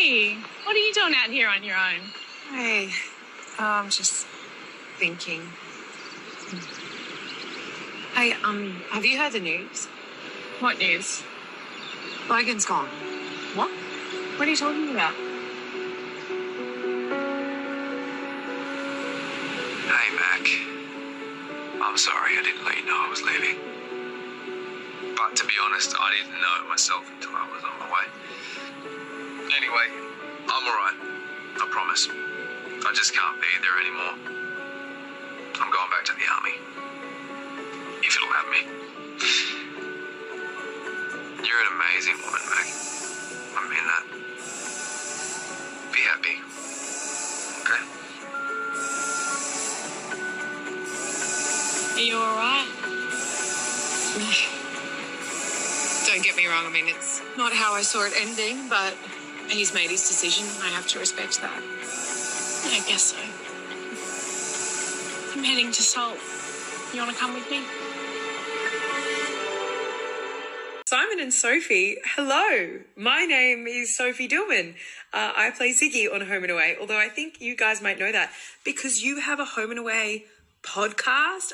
Sophie, what are you doing out here on your own? Hey, I'm just thinking. Hey, have you heard the news? What news? Logan's gone. What? What are you talking about? Hey, Mac. I'm sorry I didn't let you know I was leaving. But to be honest, I didn't know it myself until I was on my way. Anyway, I'm alright. I promise. I just can't be there anymore. I'm going back to the army. If it'll have me. You're an amazing woman, Mac. I mean that. Be happy. Okay? Are you alright? Don't get me wrong, I mean, it's not how I saw it ending, but he's made his decision. I have to respect that. I guess so. I'm heading to Salt. You want to come with me? Simon and Sophie, hello. My name is Sophie Dillman. I play Ziggy on Home and Away, although I think you guys might know that because you have a Home and Away podcast.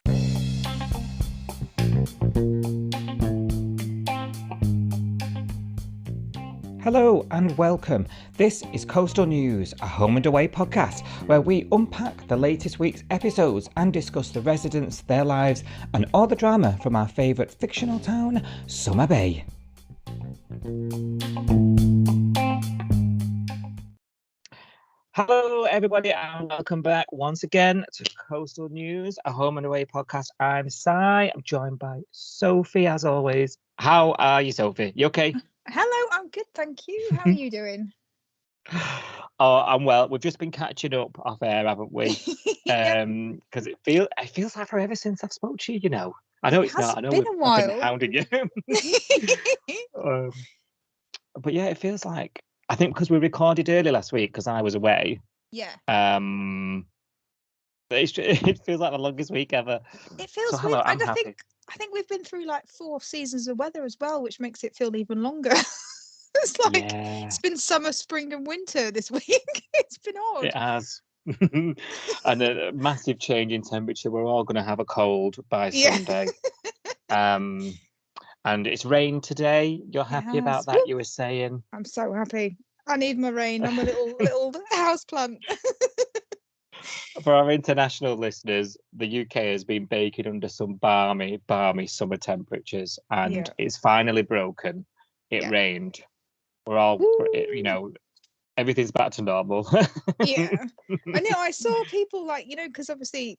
Hello and welcome. This is Coastal News, a Home and Away podcast where we unpack the latest week's episodes and discuss the residents, their lives and all the drama from our favourite fictional town, Summer Bay. Hello everybody and welcome back once again to Coastal News, a Home and Away podcast. I'm Si, I'm joined by Sophie as always. How are you, Sophie? You okay? Hello, I'm good, thank you. How are you doing? Oh, I'm well. We've just been catching up off air, haven't we? Because it feels like forever since I've spoke to you. You know, I know it's not. I know been a I've while. been hounding you. But yeah, it feels like I think because we recorded early last week because I was away. Yeah. It feels like the longest week ever. It feels So, weird, hello, I'm and happy. I think we've been through like 4 seasons of weather as well, which makes it feel even longer. It's like It's been summer, spring, and winter this week. It's been odd. It has. And a massive change in temperature. We're all going to have a cold by Sunday. And it's rained today. You're happy about that? You were saying. I'm so happy. I need my rain. I'm a little house plant. For our international listeners, the UK has been baking under some balmy summer temperatures, and it's finally broken. It rained. We're all, everything's back to normal. Yeah, I know. I saw people because obviously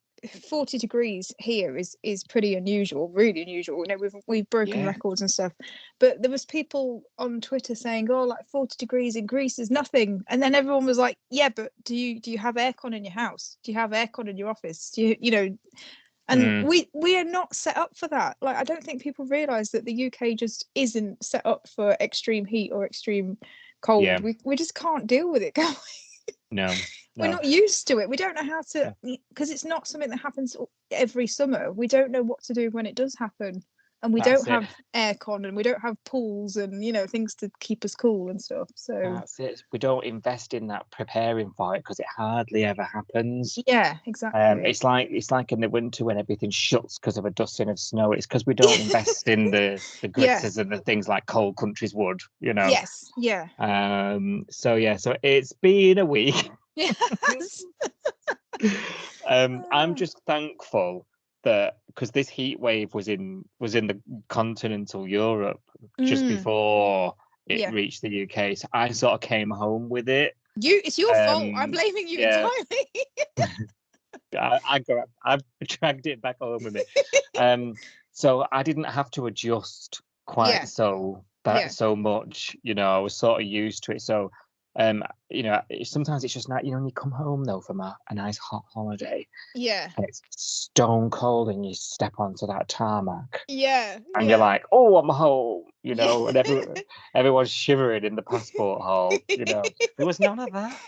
40 degrees here is pretty unusual, really unusual. We've broken records and stuff, but there was people on Twitter saying, "Oh, like 40 degrees in Greece is nothing," and then everyone was like, "Yeah, but do you have aircon in your house? Do you have aircon in your office? Do you know?" And we are not set up for that. Like, I don't think people realise that the UK just isn't set up for extreme heat or extreme cold. Yeah. We just can't deal with it, can we? No. We're not used to it. We don't know how to, because it's not something that happens every summer. We don't know what to do when it does happen. And we don't have aircon and we don't have pools and, things to keep us cool and stuff. So that's it. We don't invest in that preparing for it because it hardly ever happens. Yeah, exactly. It's like in the winter when everything shuts because of a dusting of snow. It's because we don't invest in the gritters and the things like cold countries would, Yes, yeah. So it's been a week. Yes. I'm just thankful that because this heat wave was in the continental Europe just before it reached the UK, so I sort of came home with it. It's your fault. I'm blaming you entirely. I dragged it back home with me. So I didn't have to adjust quite so much. I was sort of used to it. So sometimes it's just not, when you come home though from a nice hot holiday, and it's stone cold and you step onto that tarmac, and you're like, oh, I'm home, and everyone's shivering in the passport hall. There was none of that.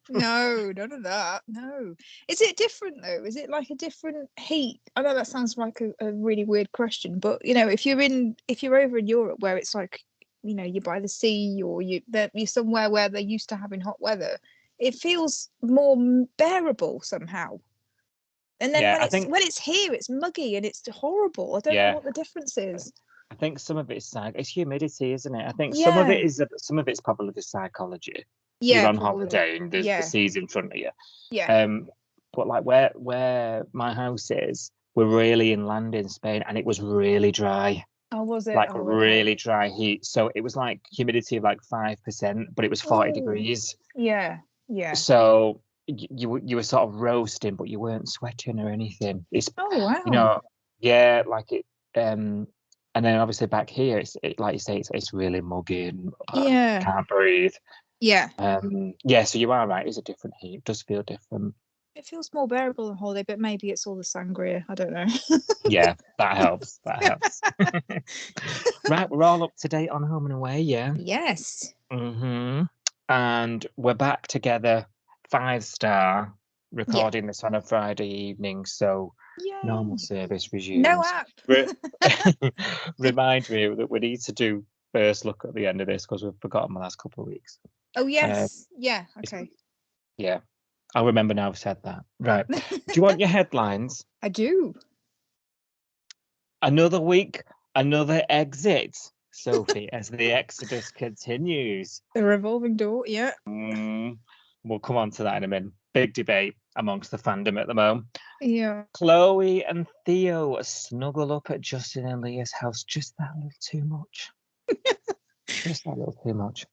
No, none of that. No. Is it different though? Is it like a different heat? I know that sounds like a really weird question, but if you're over in Europe where it's like you're by the sea, or you're somewhere where they're used to having hot weather, it feels more bearable somehow. And then when it's here, it's muggy and it's horrible. I don't know what the difference is. I think some of it's humidity, isn't it? I think some of it's probably the psychology. Yeah, you're on probably. holiday and there's the seas in front of you. Yeah. But like where my house is, we're really inland in Spain, and it was really dry. Oh, was it? Like really dry heat. So it was like humidity of like 5%, but it was 40 degrees. Yeah. So you were sort of roasting, but you weren't sweating or anything. It's wow. Like it. And then obviously back here, it's like you say, it's really muggy and can't breathe. Yeah. So you are right. It's a different heat. It does feel different. It feels more bearable on holiday, but maybe it's all the sangria. I don't know. Yeah, that helps. Right, we're all up to date on Home and Away, yeah? Yes. Mm-hmm. And we're back together, 5-star, recording this on a Friday evening, so normal service resumes. No app. Remind me that we need to do first look at the end of this, because we've forgotten the last couple of weeks. Oh, yes. Okay. Yeah. I'll remember now I've said that. Right. Do you want your headlines? I do. Another week, another exit, Sophie, as the exodus continues. The revolving door, yeah. We'll come on to that in a minute. Big debate amongst the fandom at the moment. Yeah. Chloe and Theo snuggle up at Justin and Leah's house. Just that little too much. Just that little too much.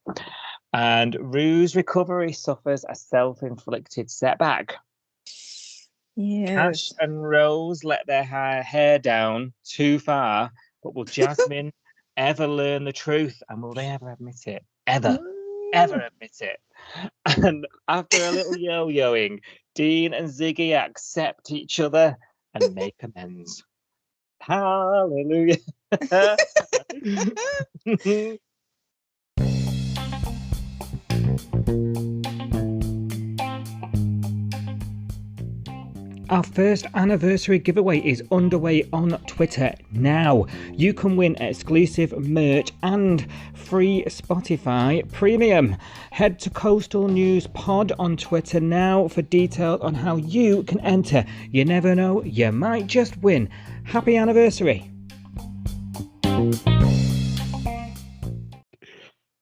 And Roo's recovery suffers a self-inflicted setback. Yes. Cash and Rose let their hair down too far, but will Jasmine ever learn the truth? And will they ever admit it? Ever admit it? And after a little yo-yoing, Dean and Ziggy accept each other and make amends. Hallelujah. Our first anniversary giveaway is underway on Twitter now. You can win exclusive merch and free Spotify Premium. Head to Coastal News Pod on Twitter now for details on how you can enter. You never know, you might just win. Happy anniversary.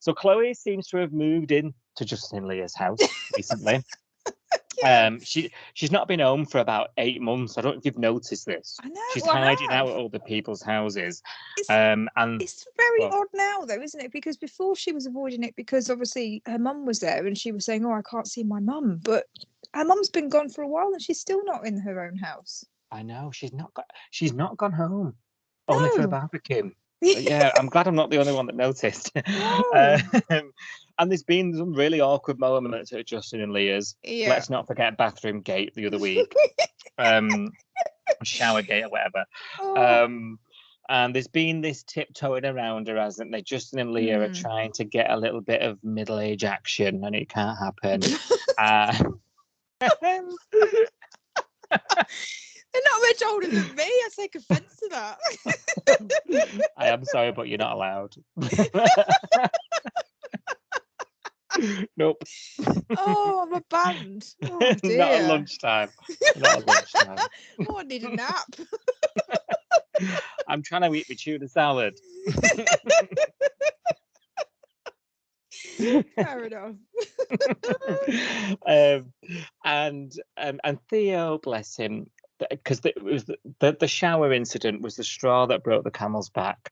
So Chloe seems to have moved in to Justin and Leah's house recently. She's not been home for about 8 months. I don't know if you've noticed this. I know. She's hiding out at other people's houses. It's It's very odd now, though, isn't it? Because before she was avoiding it because obviously her mum was there and she was saying, "Oh, I can't see my mum," but her mum's been gone for a while and she's still not in her own house. I know she's not gone home, only for a barbecue. Yeah, I'm glad I'm not the only one that noticed. And there's been some really awkward moments at Justin and Leah's. Yeah. Let's not forget bathroom gate the other week. Shower gate or whatever. And there's been this tiptoeing around her, hasn't there? Justin and Leah are trying to get a little bit of middle-age action, and it can't happen. They're not much older than me. I take offence to that. I am sorry, but you're not allowed. Nope. Oh, I'm a band. Oh, dear. Not at lunchtime. Oh, I need a nap. I'm trying to eat my tuna salad. Fair enough. And Theo, bless him, because it was the shower incident was the straw that broke the camel's back,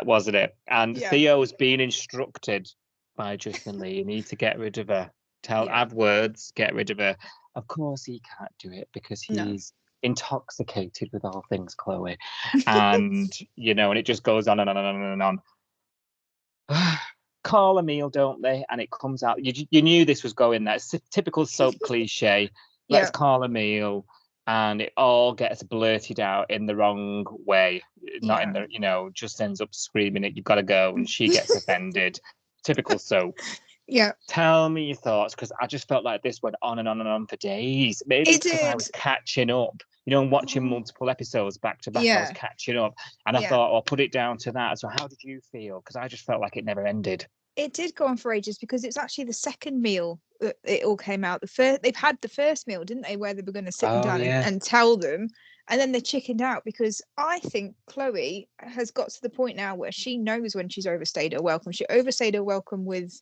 wasn't it? And Theo's been instructed by Justin Lee, you need to get rid of her. Have words, get rid of her. Of course he can't do it because he's intoxicated with all things Chloe. And, and it just goes on and on and on and on. Call a meal, don't they? And it comes out. You knew this was going there. It's a typical soap cliche. Let's call a meal. And it all gets blurted out in the wrong way. Not in the, just ends up screaming it, you've got to go. And she gets offended. Typical soap. Yeah. Tell me your thoughts, because I just felt like this went on and on and on for days. Maybe it's because I was catching up watching multiple episodes back to back. I was catching up, and I thought, I'll put it down to that. So how did you feel? Because I just felt like it never ended. It did go on for ages because it's actually the second meal that it all came out. They've had the first meal, didn't they, where they were going to sit them down and tell them, and then they chickened out because I think Chloe has got to the point now where she knows when she's overstayed her welcome. She overstayed her welcome with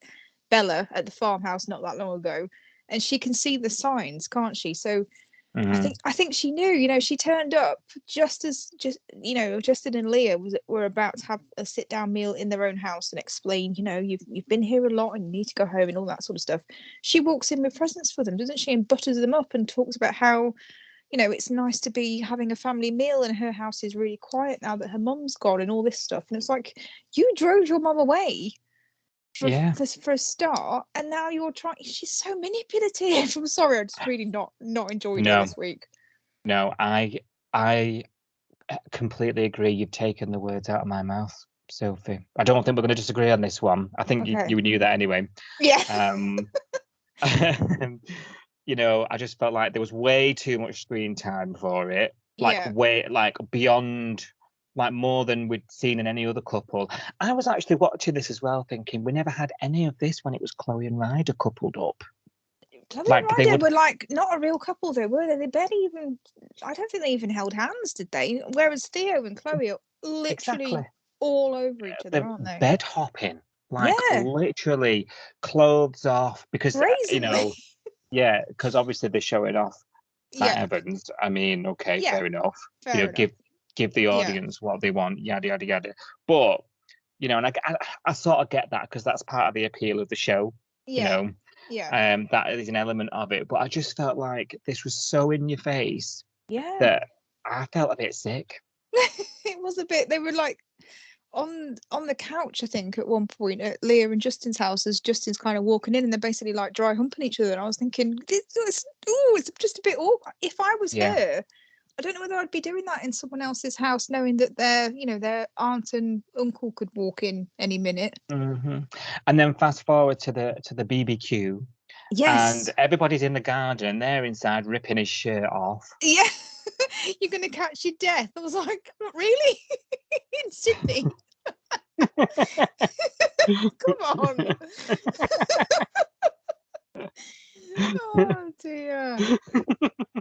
Bella at the farmhouse not that long ago, and she can see the signs, can't she? So I think she knew, she turned up Justin and Leah were about to have a sit down meal in their own house and explain, you've been here a lot and you need to go home and all that sort of stuff. She walks in with presents for them, doesn't she, and butters them up and talks about how, it's nice to be having a family meal and her house is really quiet now that her mum's gone and all this stuff. And it's like, you drove your mum away for a start, and now you're trying. She's so manipulative. I'm sorry, I just really not enjoyed it this week. No, I completely agree. You've taken the words out of my mouth, Sophie. I don't think we're going to disagree on this one. I think you knew that anyway. Yeah. I just felt like there was way too much screen time for it. Beyond. Like more than we'd seen in any other couple. I was actually watching this as well, thinking we never had any of this when it was Chloe and Ryder coupled up. Chloe and Ryder were like not a real couple, though, were they? They barely even. I don't think they even held hands, did they? Whereas Theo and Chloe are literally all over each other, aren't they? Bed hopping, literally clothes off because because obviously they're showing off St. Evans. I mean, fair enough. Fair enough. Give the audience what they want, yada yada yada. But and I sort of get that because that's part of the appeal of the show. That is an element of it. But I just felt like this was so in your face. That I felt a bit sick. It was a bit. They were like on the couch, I think, at one point at Leah and Justin's house as Justin's kind of walking in, and they're basically like dry humping each other. And I was thinking, it's just a bit awkward. If I was her, I don't know whether I'd be doing that in someone else's house, knowing that their aunt and uncle could walk in any minute. Mm-hmm. And then fast forward to the BBQ. Yes. And everybody's in the garden and they're inside ripping his shirt off. Yeah. You're going to catch your death. I was like, really? In Sydney? Come on. Oh dear.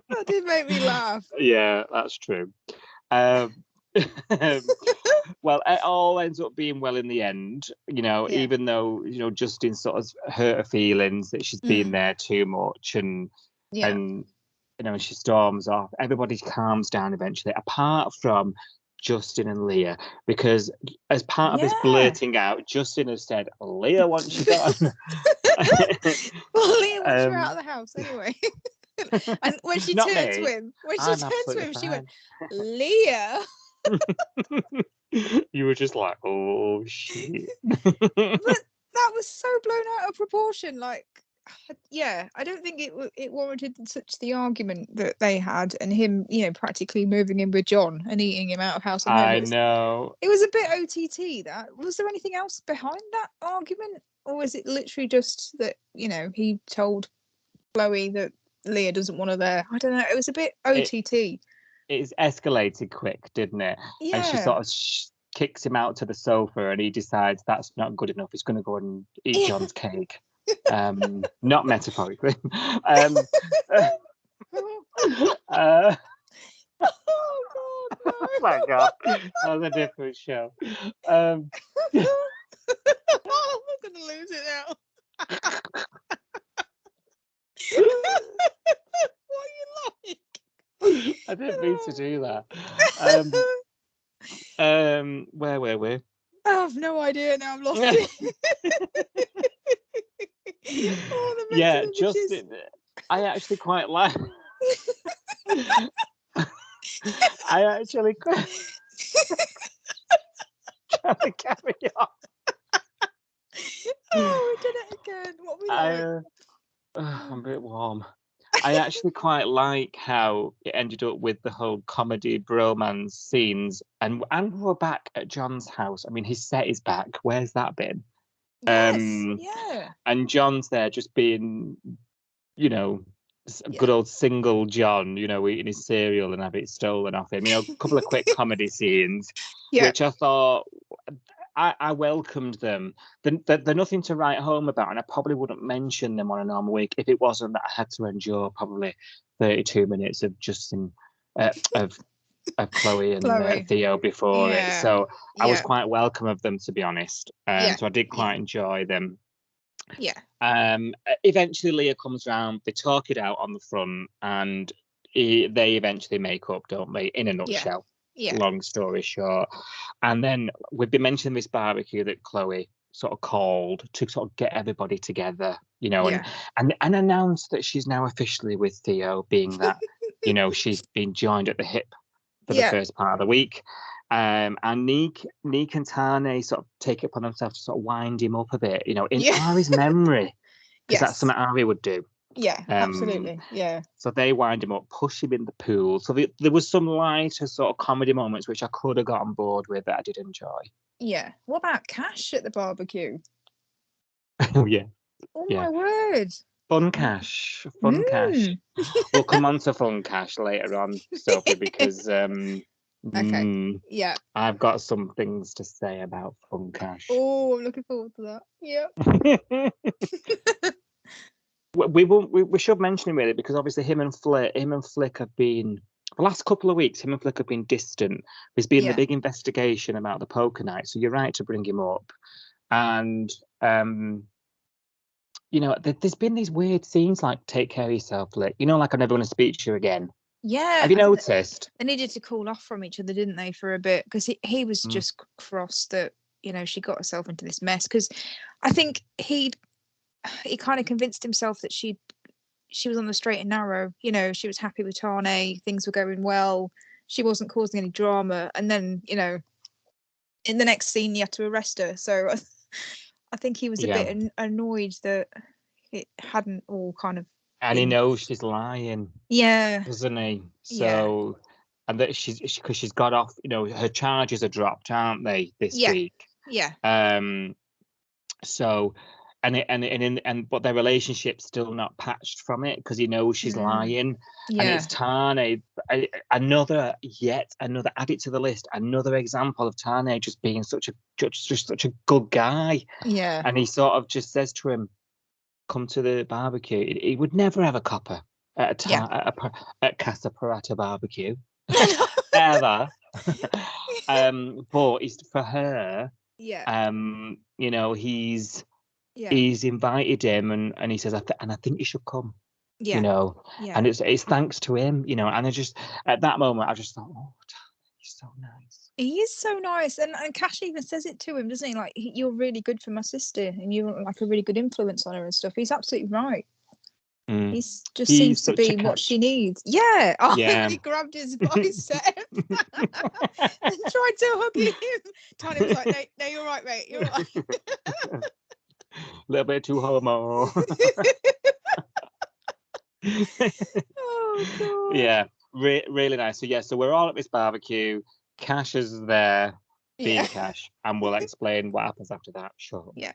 That did make me laugh. Yeah, that's true. Well, it all ends up being well in the end, even though Justin sort of hurt her feelings that she's been there too much, and she storms off. Everybody calms down eventually, apart from Justin and Leah, because as part of this blurting out, Justin has said, Leah wants you gone. Well, Leah wants you out of the house anyway. And when she turned to him, she went, Leah. You were just like, oh shit. But that was so blown out of proportion. Like, I don't think it warranted such the argument that they had, and him, practically moving in with John and eating him out of house and home. I know. It was a bit OTT. That was there anything else behind that argument, or was it literally just that he told Chloe that Leah doesn't want her there? I don't know. It was a bit OTT. It's escalated quick, didn't it? Yeah. And she sort of kicks him out to the sofa, and he decides that's not good enough. He's going to go and eat John's cake. Not metaphorically. Oh God! No. Oh my God, that was a different show. I'm gonna lose it now. What are you like? I didn't mean to do that. Where were we? I have no idea now. I've lost it. Justin. I actually quite like. I actually quite. Trying to carry on. Oh, we did it again. What were we like? I'm a bit warm. I actually quite like how it ended up with the whole comedy bromance scenes, and we're back at John's house. I mean, his set is back. Where's that been? Yes, And John's there just being, good old single John, eating his cereal and have it stolen off him. A couple of quick comedy scenes, which I thought I welcomed them. They're nothing to write home about, and I probably wouldn't mention them on a normal week if it wasn't that I had to endure probably 32 minutes of Justin, of Chloe and Theo before it. So I was quite welcome of them, to be honest. So I did quite enjoy them. Eventually Leah comes round, they talk it out on the front, and they eventually make up, don't they, in a nutshell. Long story short. And then we've been mentioning this barbecue that Chloe sort of called to sort of get everybody together, and announce that she's now officially with Theo, being that she's been joined at the hip for the first part of the week. And Neek and Tane sort of take it upon themselves to sort of wind him up a bit, in Ari's memory, because that's something Ari would do. Absolutely. So they wind him up, push him in the pool. So there was some lighter sort of comedy moments which I could have got on board with that I did enjoy. What about Cash at the barbecue? Oh yeah. My word. Fun Cash. We'll come on to Fun Cash later on, Sophie, because I've got some things to say about Fun Cash. Oh, I'm looking forward to that. We should mention him really, because obviously him and Flick have been, the last couple of weeks, him and Flick have been distant. There's been the big investigation about the poker night, so you're right to bring him up. And there's been these weird scenes like "Take care of yourself, Flick." Like "I never want to speak to you again." Yeah. Have you noticed? They needed to cool off from each other, didn't they, for a bit? Because he was just cross that she got herself into this mess. Because I think he kind of convinced himself that she was on the straight and narrow. She was happy with Tane, things were going well, she wasn't causing any drama, and then in the next scene you had to arrest her. So I think he was a bit annoyed that it hadn't all kind of, and he knows she's lying, doesn't he? So and that because she's got off, her charges are dropped, aren't they, this week? So but their relationship's still not patched from it, because he knows she's lying. And it's Tane, another add it to the list, another example of Tane just being such a good guy. And he sort of just says to him, come to the barbecue. He would never have a copper at Casa Parata barbecue ever. But it's for her. He's invited him, and he says, I think you should come. And it's thanks to him, and I just, at that moment, I just thought, oh, he's so nice. He is so nice, and Cash even says it to him, doesn't he? Like, you're really good for my sister, and you're like a really good influence on her and stuff. He's absolutely right. He seems to be what she needs. He grabbed his bicep and tried to hug him. Tiny was like, no, you're right, mate, you're right. A little bit too homo. Oh god. Yeah, really nice. So we're all at this barbecue. Cash is there, being Cash, and we'll explain what happens after that. Sure. Yeah.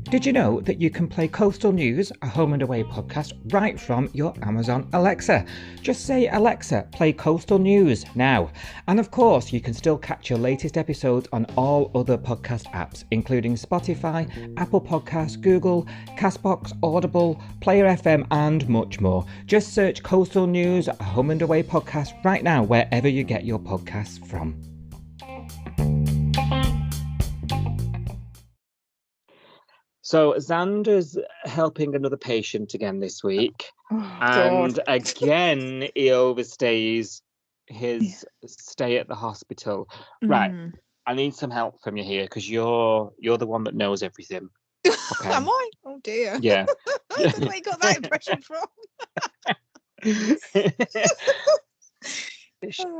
Did you know that you can play Coastal News, a home and away podcast, right from your Amazon Alexa? Just say, Alexa, play Coastal News now. And of course, you can still catch your latest episodes on all other podcast apps, including Spotify, Apple Podcasts, Google, Castbox, Audible, Player FM, and much more. Just search Coastal News, a home and away podcast right now, wherever you get your podcasts from. So Xander's helping another patient again this week. Again, he overstays his stay at the hospital. Right, I need some help from you here, because you're the one that knows everything. Okay. Am I? Oh dear. Yeah. That's where you got that impression from.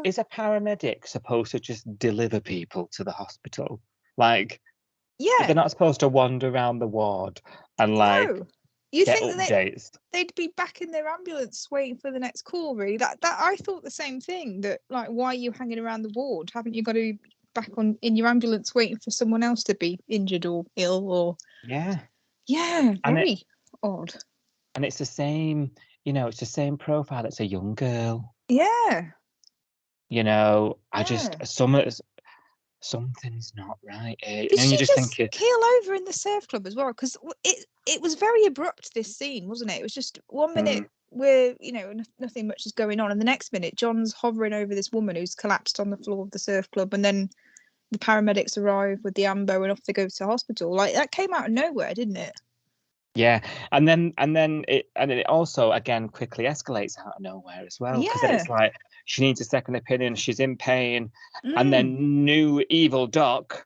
Is a paramedic supposed to just deliver people to the hospital? Like, they're not supposed to wander around the ward and you get think updates. They'd be back in their ambulance waiting for the next call, really. That I thought the same thing. That, like, why are you hanging around the ward? Haven't you got to back in your ambulance waiting for someone else to be injured or ill or Yeah. Very odd. And it's the same, it's the same profile. It's a young girl. Yeah. I just something's not right. Did she just keel over in the surf club as well? Because it was very abrupt, this scene, wasn't it? It was just 1 minute where nothing much is going on, and the next minute John's hovering over this woman who's collapsed on the floor of the surf club, and then the paramedics arrive with the ambo and off they go to hospital. Like, that came out of nowhere, didn't it? Yeah, and then it also again quickly escalates out of nowhere as well, because then it's like she needs a second opinion, she's in pain, and then new evil doc.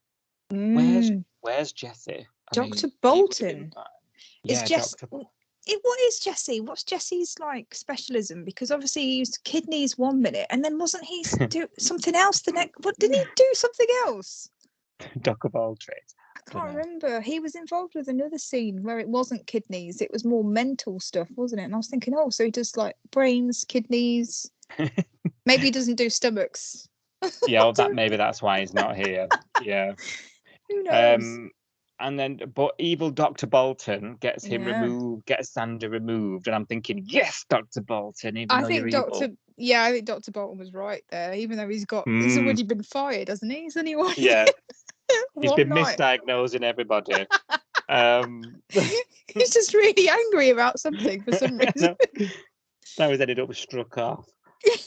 Where's Jessie? Dr. Bolton. Yeah, Dr. What is Jessie? What's Jessie's like specialism? Because obviously he used kidneys 1 minute, and then wasn't he do something else the next? What didn't he do something else? Doc of all trades. I can't remember. He was involved with another scene where it wasn't kidneys; it was more mental stuff, wasn't it? And I was thinking, oh, so he does like brains, kidneys. Maybe he doesn't do stomachs. Yeah, maybe that's why he's not here. Yeah. Who knows? And then, but evil Dr. Bolton gets him removed, gets Xander removed, and I'm thinking, yes, Dr. Bolton. I think Dr. Bolton was right there, even though he's already been fired, hasn't he? He's only one. Yeah, he's been misdiagnosing everybody. He's just really angry about something for some reason. Now he's ended up struck off.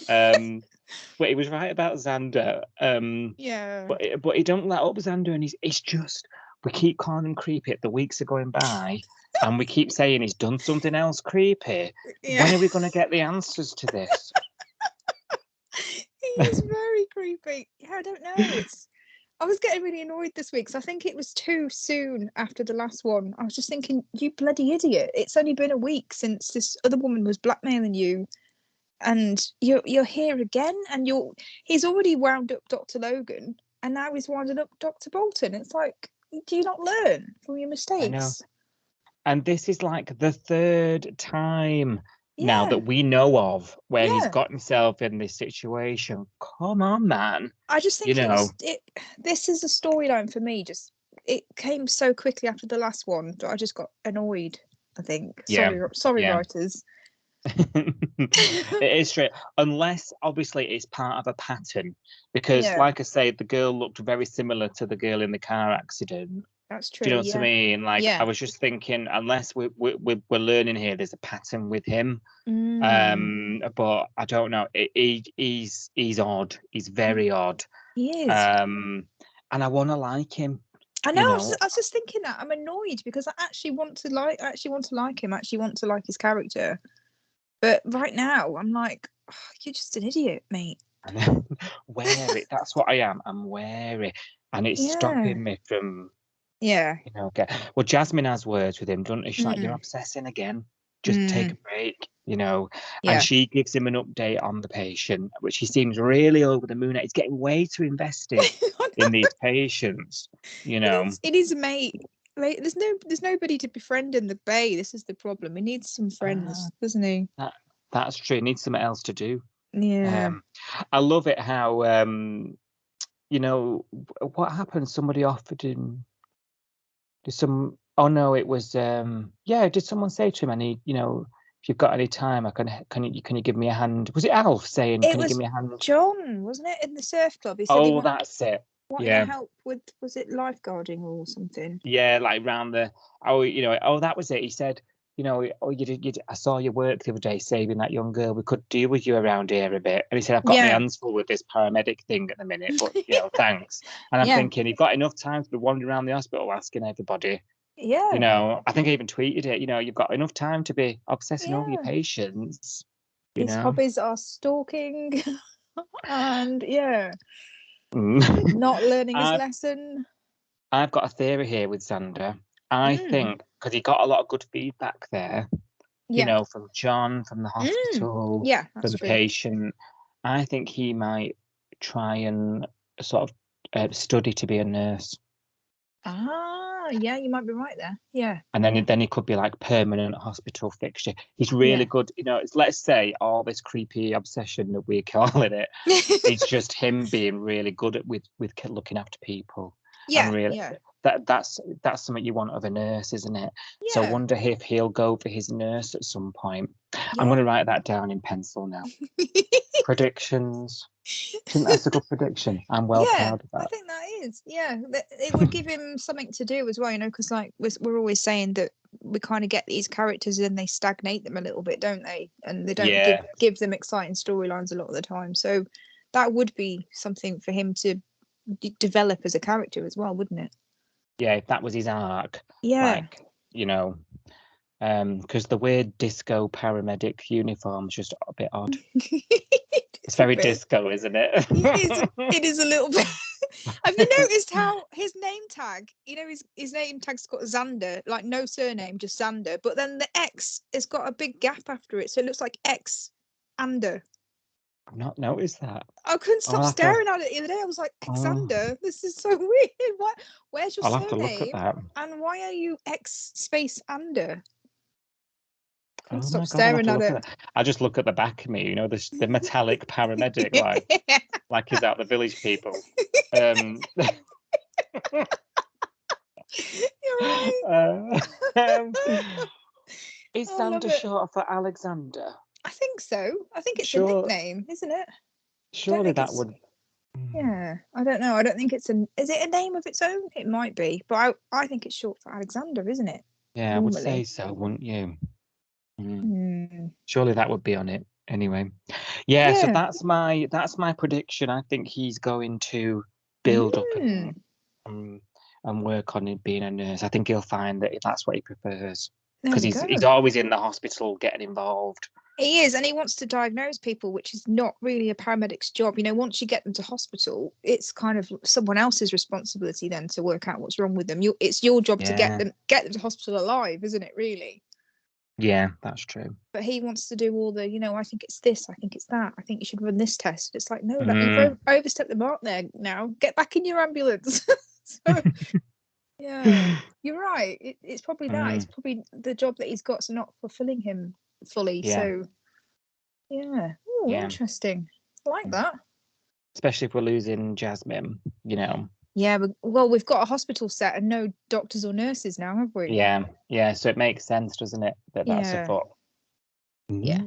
But he was right about Xander. But he don't let up Xander, and it's just. We keep calling him creepy. The weeks are going by, and we keep saying he's done something else creepy. Yeah. When are we going to get the answers to this? He is very creepy. Yeah, I don't know. I was getting really annoyed this week, because I think it was too soon after the last one. I was just thinking, you bloody idiot. It's only been a week since this other woman was blackmailing you, and you're here again, and he's already wound up Dr. Logan, and now he's winding up Dr. Bolton. It's like, do you not learn from your mistakes? I know. And this is like the third time now that we know of where he's got himself in this situation. Come on, man. I just think this is a storyline for me. Just it came so quickly after the last one that I just got annoyed, I think. Sorry, writers. It is straight, unless obviously it's part of a pattern, because like I say, the girl looked very similar to the girl in the car accident. That's true. Do you know what I mean? Like, I was just thinking, unless we're learning here, there's a pattern with him. But I don't know. He's odd. He's very odd. He is. And I want to like him. I know. I was just thinking that I'm annoyed because I actually want to like him. Actually want to like his character. But right now, I'm like, oh, you're just an idiot, mate. Wary. That's what I am. I'm wary. And it's stopping me from, Well, Jasmine has words with him, doesn't she? She's like, you're obsessing again. Just take a break, And she gives him an update on the patient, which he seems really over the moon at. He's getting way too invested in these patients, It is, mate. Like, there's nobody to befriend in the bay. This is the problem. He needs some friends, doesn't he? That's true. He needs something else to do. Yeah. I love it how what happened? Somebody offered him some. Oh no, it was did someone say to him, and he, if you've got any time, can you give me a hand? Was it Alf saying, can you give me a hand? John, wasn't it, in the surf club? He said that's it. Wanting help with, was it lifeguarding or something? Yeah, like round the that was it. He said, I saw your work the other day saving that young girl. We could deal with you around here a bit. And he said, I've got my hands full with this paramedic thing at the minute, but thanks. And I'm thinking, you've got enough time to be wandering around the hospital asking everybody. Yeah. I think I even tweeted it, you've got enough time to be obsessing over your patients. His hobbies are stalking and not learning his lesson. I've got a theory here with Xander. I think because he got a lot of good feedback there, from John, from the hospital, from the patient. I think he might try and sort of study to be a nurse. Yeah, you might be right there. Yeah. And then he could be like permanent hospital fixture. He's really good. You know, let's say all this creepy obsession that we're calling it. It's just him being really good at with looking after people. Yeah. And really, yeah. That's something you want of a nurse, isn't it? Yeah. So I wonder if he'll go for his nurse at some point. I'm going to write that down in pencil now. Predictions. I think that's a good prediction. I'm well proud of that. I think that is. Yeah, it would give him something to do as well, you know, because like we're always saying that we kind of get these characters and they stagnate them a little bit, don't they? And they don't give them exciting storylines a lot of the time. So that would be something for him to develop as a character as well, wouldn't it? Yeah, if that was his arc. Yeah. Like, you know, because the weird disco paramedic uniform's just a bit odd. It's very disco, isn't it? It is a little bit. Have you noticed how his name tag, you know, his name tag's got Xander, like no surname, just Xander, but then the X has got a big gap after it, so it looks like X Ander. I've not noticed that. I couldn't stop staring at it the other day. I was like, Xander, this is so weird. Where's your surname? Have to look at that. And why are you X space Ander? Oh stop staring at it. I just look at the back of me, you know, the metallic paramedic, like he's out the village people. You're right. Is Xander short for Alexander? I think so. I think it's a nickname, isn't it? Surely that would. Yeah, I don't know. I don't think it's Is it a name of its own? It might be, but I think it's short for Alexander, isn't it? Yeah, normally. I would say so, wouldn't you? Surely that would be on it anyway. So that's my prediction. I think he's going to build up and work on it being a nurse. I think he'll find that that's what he prefers, because he's always in the hospital getting involved. He is, and he wants to diagnose people, which is not really a paramedic's job. You know, once you get them to hospital, it's kind of someone else's responsibility then to work out what's wrong with them. It's your job to get them to hospital alive, isn't it, really? Yeah, that's true. But he wants to do all the, you know, I think it's this, I think it's that, I think you should run this test. It's like, no, you've overstepped the mark there now. Get back in your ambulance. So, yeah, you're right. It's probably that. It's probably the job that he's got's not fulfilling him fully. Yeah. So, interesting. I like that. Especially if we're losing Jasmine, you know. Yeah, we've got a hospital set and no doctors or nurses now, have we? Yeah. So it makes sense, doesn't it? That's a thought. Yeah.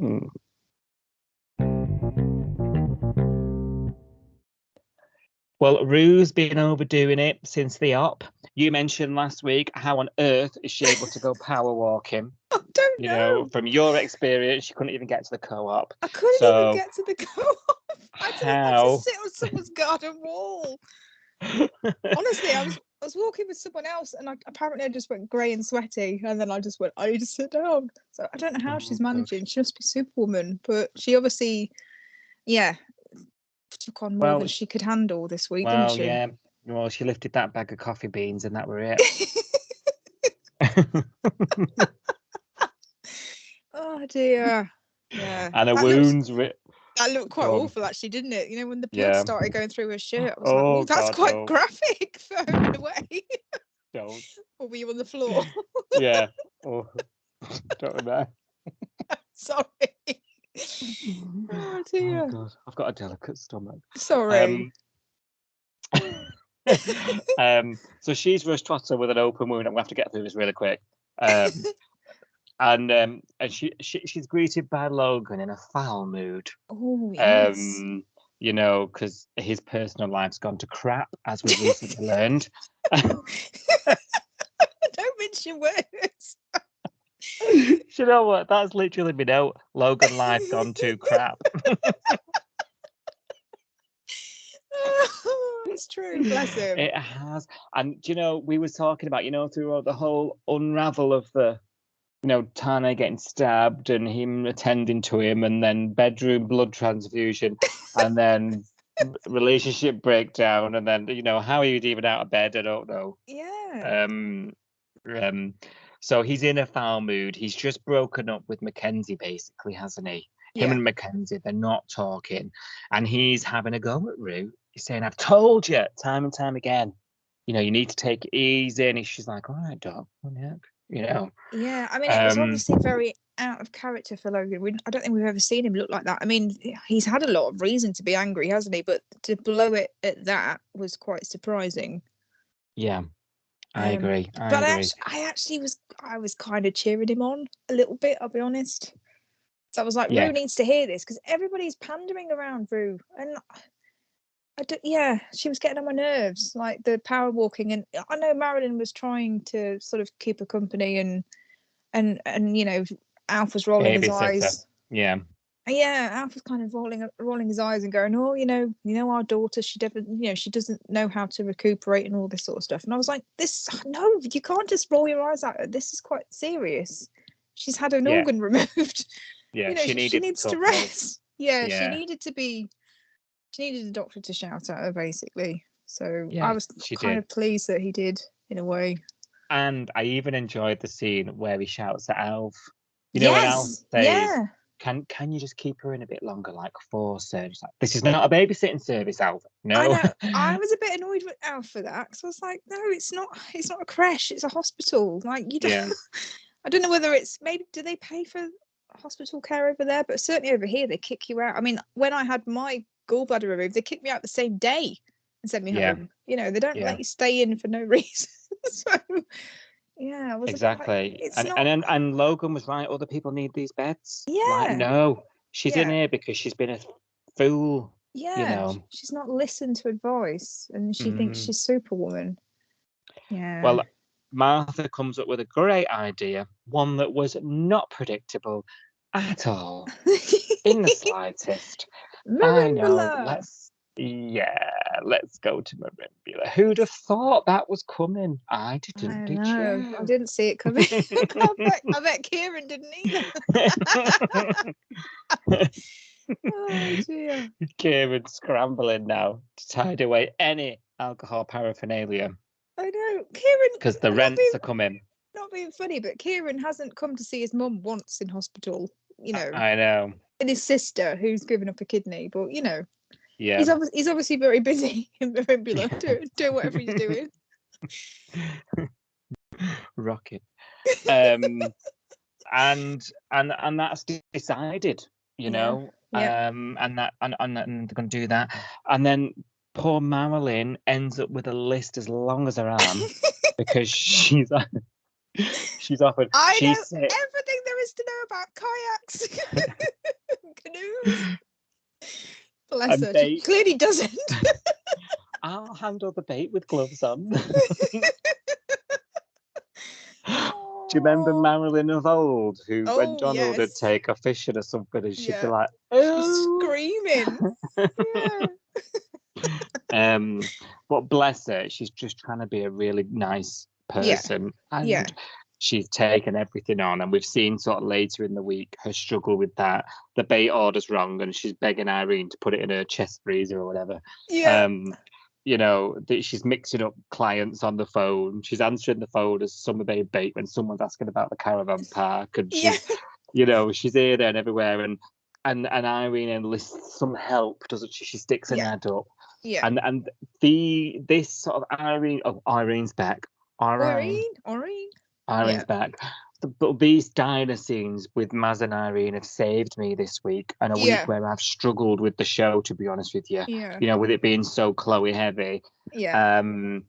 Well, Roo's been overdoing it since the op. You mentioned last week, how on earth is she able to go power walking? I don't know. You know, from your experience, she couldn't even get to the co-op. I couldn't even get to the co-op. I had to sit on someone's garden wall. Honestly, I was walking with someone else, and apparently I just went grey and sweaty, and then I just went, I need to sit down. So I don't know how she's managing. She must be Superwoman, but she obviously, took on more than she could handle this week, didn't she? Yeah. Well, she lifted that bag of coffee beans, and that were it. Oh dear. Yeah. And her wounds. That looked quite awful, actually, didn't it? You know, when the blood started going through her shirt, I was like, oh, that's quite graphic for her away. Don't. Or were you on the floor? Yeah. Oh, don't remember. Sorry. Oh dear. Oh God, I've got a delicate stomach. Sorry. So she's rushed to hospital with an open wound. I'm gonna have to get through this really quick. And she's greeted by Logan in a foul mood. Oh, yes. You know, because his personal life's gone to crap, as we recently learned. Don't mince your words. You know what? That's literally been out. Logan life gone to crap. It's true, bless him. It has. And, you know, we were talking about, you know, throughout the whole unravel of the, you know, Tane getting stabbed and him attending to him, and then bedroom blood transfusion, and then relationship breakdown, and then, you know, how he was even out of bed, I don't know. Yeah. So he's in a foul mood. He's just broken up with Mackenzie, basically, hasn't he? Him and Mackenzie, they're not talking, and he's having a go at Roo. He's saying, "I've told you time and time again, you need to take it easy. And she's like, all right, Doc, Yeah, I mean, it was obviously very out of character for Logan. I don't think we've ever seen him look like that. I mean, he's had a lot of reason to be angry, hasn't he? But to blow it at that was quite surprising. Yeah, I agree. But I was kind of cheering him on a little bit, I'll be honest. So I was like, Roo needs to hear this, because everybody's pandering around Roo. And she was getting on my nerves, like the power walking. And I know Marilyn was trying to sort of keep her company, and Alf was rolling his eyes. Yeah. Yeah, Alf was kind of rolling his eyes and going, oh, our daughter, she definitely, she doesn't know how to recuperate and all this sort of stuff. And I was like, no, you can't just roll your eyes at her. This is quite serious. She's had an organ removed. Yeah, she needs to rest. Yeah, she needed a doctor to shout at her, basically. So I was kind of pleased that he did, in a way. And I even enjoyed the scene where he shouts at Alf. When Alf says, Can you just keep her in a bit longer, like force her? Like, this is not a babysitting service, Alf. No. I know. I was a bit annoyed with Alf for that, because I was like, no, it's not a creche, it's a hospital. Like, you don't. Yeah. I don't know whether it's do they pay for hospital care over there? But certainly over here they kick you out. I mean, when I had my gallbladder removed, they kicked me out the same day and sent me home. They don't let you stay in for no reason. So yeah, exactly. And Logan was right. Other people need these beds. Yeah. Like, no, she's in here because she's been a fool. Yeah. She's not listened to advice, and she thinks she's Superwoman. Yeah. Well, Martha comes up with a great idea, one that was not predictable at all, in the slightest. Merimbula. I know. Let's go to Merimbula. Who'd have thought that was coming? I didn't. Did you? I didn't see it coming. I bet Kieran didn't either. Oh dear. Kieran's scrambling now to tide away any alcohol paraphernalia. I know, Kieran. Because the rents are coming. Not being funny, but Kieran hasn't come to see his mum once in hospital. I know. And his sister, who's given up a kidney, but yeah, he's obviously very busy in Merimbula, doing whatever he's doing. Rocket. And that's decided, and they're going to do that, and then poor Marilyn ends up with a list as long as her arm because she's offered. I know everything there is to know about kayaks, canoes. Bless her. She clearly doesn't. I'll handle the bait with gloves on. Do you remember Marilyn of old, who when Donald would take a fishing or something, and she'd be like, "Oh!" Screaming. But bless her, she's just trying to be a really nice person, and she's taken everything on. And we've seen sort of later in the week her struggle with that. The bait order's wrong, and she's begging Irene to put it in her chest freezer or whatever. That she's mixing up clients on the phone. She's answering the phone as summer babe bait when someone's asking about the caravan park, and she's, she's here, there, and everywhere. And Irene enlists some help, doesn't she? She sticks an ad up. Yeah. And this sort of Irene's back. Irene's back. But these diner scenes with Maz and Irene have saved me this week, and a week where I've struggled with the show, to be honest with you. Yeah. With it being so Chloe heavy. Yeah. And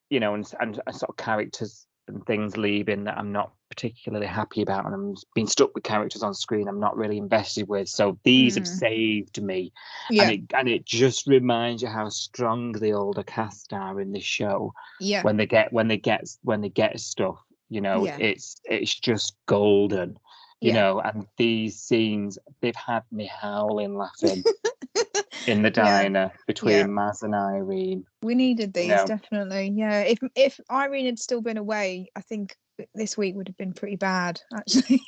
sort of characters and things leaving that I'm not particularly happy about, and I'm being stuck with characters on screen I'm not really invested with. So these have saved me. Yeah. And it just reminds you how strong the older cast are in this show. Yeah. When they get stuff. It's just golden, and these scenes, they've had me howling laughing in the diner between Maz and Irene. We needed these, definitely. Yeah, if Irene had still been away, I think this week would have been pretty bad, actually.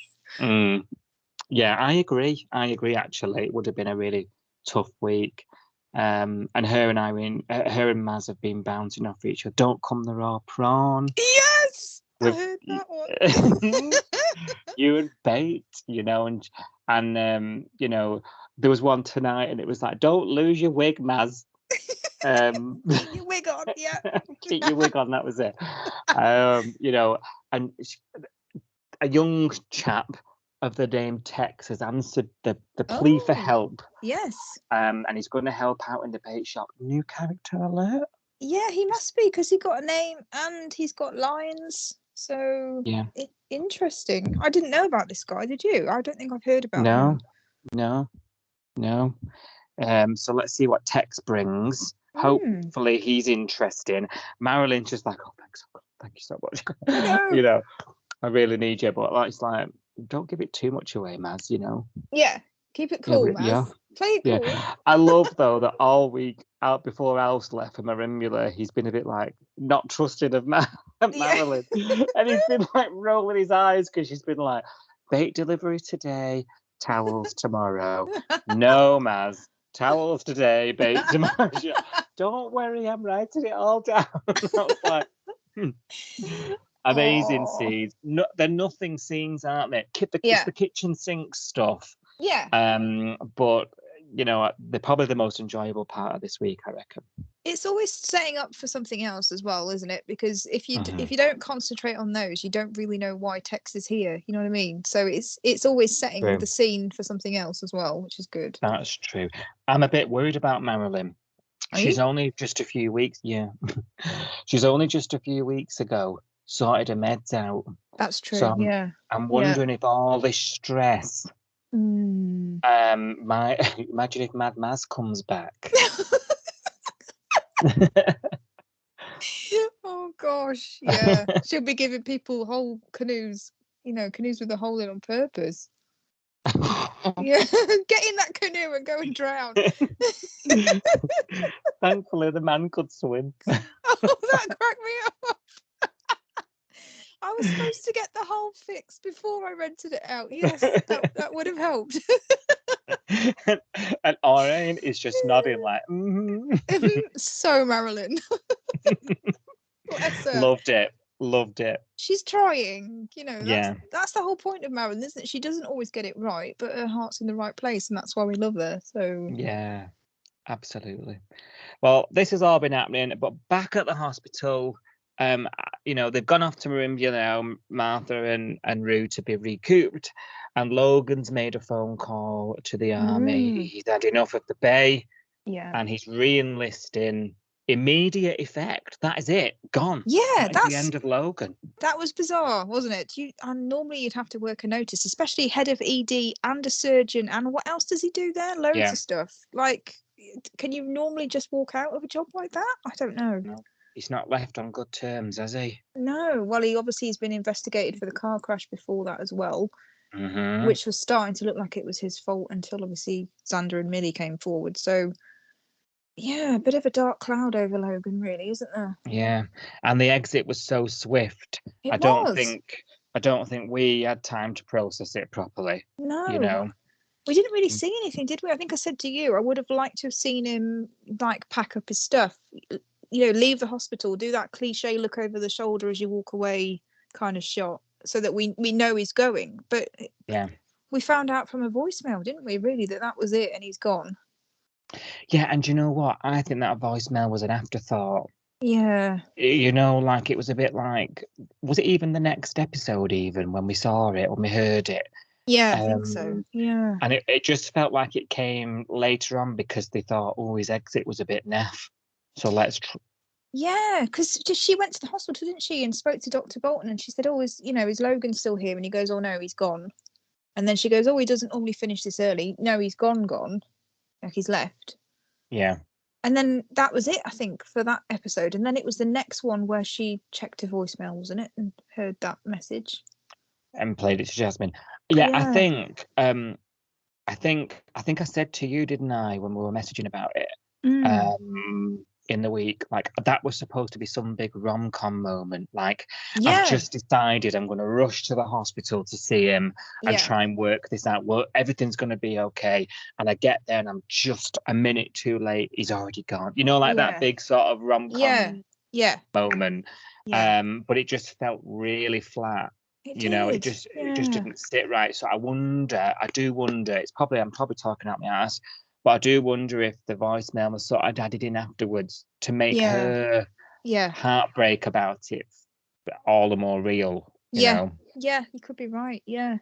Yeah, I agree. Actually, it would have been a really tough week. And her and Irene, her and Maz have been bouncing off each other. Don't come the raw prawn. Yes. I heard that one. You and bait, and there was one tonight, and it was like, don't lose your wig, Maz. Keep your wig on, yeah. Keep your wig on, that was it. You know, and a young chap of the name Tex has answered the plea for help. Yes. And he's going to help out in the bait shop. New character alert? Yeah, he must be, because he got a name and he's got lines. So yeah, interesting. I didn't know about this guy. Did you? I don't think I've heard about him. No. So let's see what Tex brings. Hopefully he's interesting. Marilyn's just like, oh, thank you so much. You know, I really need you, but it's like, don't give it too much away, Maz. You know. Yeah, keep it cool, Maz. Yeah. Play it cool. Yeah. I love though that all week out before Alice left for Merimbula, he's been a bit like not trusting of Marilyn, and he's been like rolling his eyes because she's been like, bait delivery today, towels tomorrow. No, Maz. Towels today, bait tomorrow. Don't worry, I'm writing it all down. I was like, amazing scenes. No, they're nothing scenes, aren't they? It's the kitchen sink stuff. Yeah. But you know, they're probably the most enjoyable part of this week, I reckon. It's always setting up for something else as well, isn't it? Because if you don't concentrate on those, you don't really know why Tex is here. You know what I mean? So it's always setting the scene for something else as well, which is good. That's true. I'm a bit worried about Marilyn. She's only just a few weeks. Yeah, she's only just a few weeks ago sorted her meds out. That's true. So yeah. I'm wondering if all this stress. Imagine if Mad Maz comes back. Oh gosh, yeah. She'll be giving people whole canoes, canoes with a hole in on purpose. Yeah, get in that canoe and go and drown. Thankfully, the man could swim. Oh, that cracked me up. I was supposed to get the hole fixed before I rented it out. Yes, that would have helped. And Orain is just nodding like, So Marilyn. Bless her. Loved it. She's trying, that's the whole point of Marilyn, isn't it? She doesn't always get it right, but her heart's in the right place, and that's why we love her. So yeah, absolutely. Well, this has all been happening, but back at the hospital, they've gone off to Merimbula now, Martha and Roo, to be recouped, and Logan's made a phone call to the army. He's had enough of the bay, and he's re-enlisting. Immediate effect. That is it. Gone. Yeah, that's the end of Logan. That was bizarre, wasn't it? Normally you'd have to work a notice, especially head of ED and a surgeon. And what else does he do there? Loads of stuff. Like, can you normally just walk out of a job like that? I don't know. No, he's not left on good terms, has he? No. Well, he obviously has been investigated for the car crash before that as well, which was starting to look like it was his fault until obviously Xander and Millie came forward. So. Yeah, a bit of a dark cloud over Logan, really, isn't there? Yeah, and the exit was so swift. I don't think we had time to process it properly. No, we didn't really see anything, did we? I think I said to you, I would have liked to have seen him pack up his stuff, leave the hospital, do that cliche look over the shoulder as you walk away kind of shot, so that we know he's going. But we found out from a voicemail, didn't we? Really, that was it, and he's gone. Yeah, and you know what? I think that voicemail was an afterthought. Yeah. It was a bit like, was it even the next episode even when we saw it, when we heard it? Yeah, I think so. Yeah. And it just felt like it came later on because they thought, his exit was a bit naff. So let's... Yeah, because she went to the hospital, didn't she, and spoke to Dr. Bolton, and she said, is Logan still here? And he goes, oh, no, he's gone. And then she goes, he doesn't normally finish this early. No, he's gone. Like he's left. Yeah. And then that was it, I think, for that episode. And then it was the next one where she checked her voicemail, wasn't it, and heard that message and played it to Jasmine. Yeah. I think I said to you, didn't I, when we were messaging about it in the week, like that was supposed to be some big rom-com moment. Like I've just decided I'm going to rush to the hospital to see him and try and work this out. Well, everything's going to be okay. And I get there and I'm just a minute too late. He's already gone. That big sort of rom-com moment. Yeah. But it just felt really flat. It just didn't sit right. So I do wonder, I'm probably talking out my ass, But I do wonder if the voicemail was sort of added in afterwards to make her heartbreak about it all the more real, you know? Yeah, you could be right. Yeah.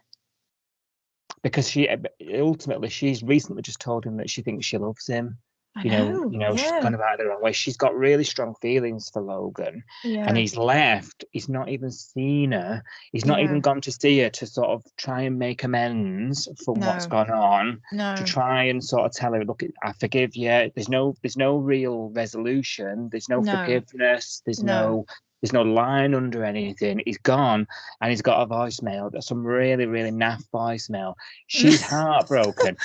Because she's recently just told him that she thinks she loves him. I You know, know. she's kind of out of the wrong way. She's got really strong feelings for Logan, and he's left. He's not even seen her. He's not even gone to see her to sort of try and make amends from what's gone on. To try and sort of tell her, look, I forgive you. There's no real resolution. There's no forgiveness. There's no line under anything. He's gone, and he's got a voicemail. That's some really, really naff voicemail. She's heartbroken.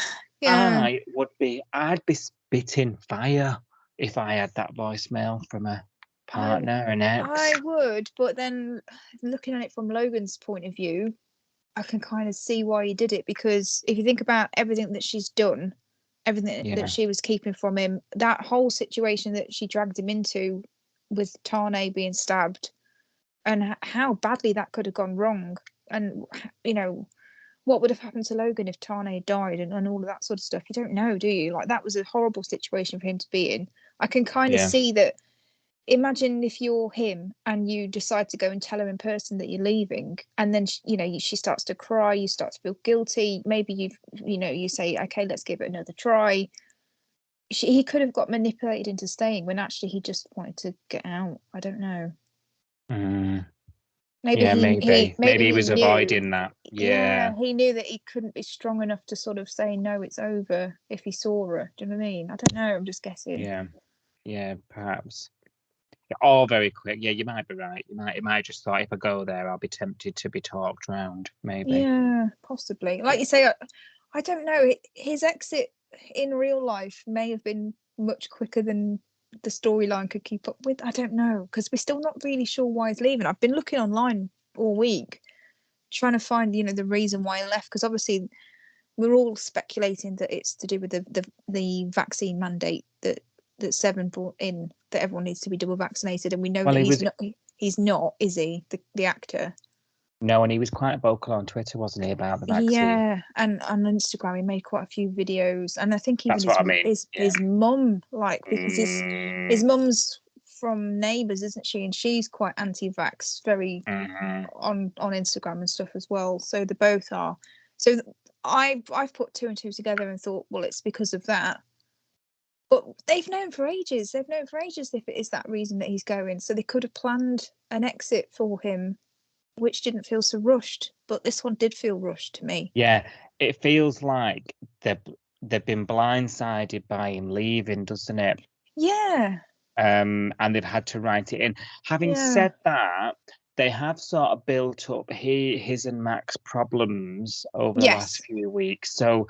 I'd be spitting fire if I had that voicemail from a partner, an ex. I would, but then looking at it from Logan's point of view, I can kind of see why he did it, because if you think about everything that she's done, everything that she was keeping from him, that whole situation that she dragged him into with Tane being stabbed, and how badly that could have gone wrong, and you know what would have happened to Logan if Tane died, and all of that sort of stuff. You don't know, do you? Like, that was a horrible situation for him to be in. I can kind of see that. Imagine if you're him and you decide to go and tell her in person that you're leaving, and then she starts to cry, you start to feel guilty. Maybe you say, okay, let's give it another try. He could have got manipulated into staying when actually he just wanted to get out. I don't know. Maybe he was knew, avoiding that. Yeah, he knew that he couldn't be strong enough to sort of say no, it's over, if he saw her. Do you know what I mean? I don't know. I'm just guessing. Yeah, perhaps. All very quick. Yeah, you might be right. He might just thought, if I go there, I'll be tempted to be talked round. Maybe. Yeah, possibly. Like you say, I don't know. His exit in real life may have been much quicker than the storyline could keep up with. I don't know, because we're still not really sure why he's leaving. I've been looking online all week trying to find the reason why he left, because obviously we're all speculating that it's to do with the vaccine mandate that Seven brought in, that everyone needs to be double vaccinated, and we know that he's not, is he, the actor? No, and he was quite vocal on Twitter, wasn't he, about the vaccine? Yeah, and on Instagram he made quite a few videos, and I think even his mum, like, because his mum's from Neighbours, isn't she? And she's quite anti-vax, very on Instagram and stuff as well. So they both are. So I've put two and two together and thought, well, it's because of that. But they've known for ages. If it is that reason that he's going. So they could have planned an exit for him, which didn't feel so rushed. But this one did feel rushed to me. Yeah, it feels like they've been blindsided by him leaving, doesn't it? Yeah. And they've had to write it in. Having said that, they have sort of built up his and Mac's problems over the last few weeks. So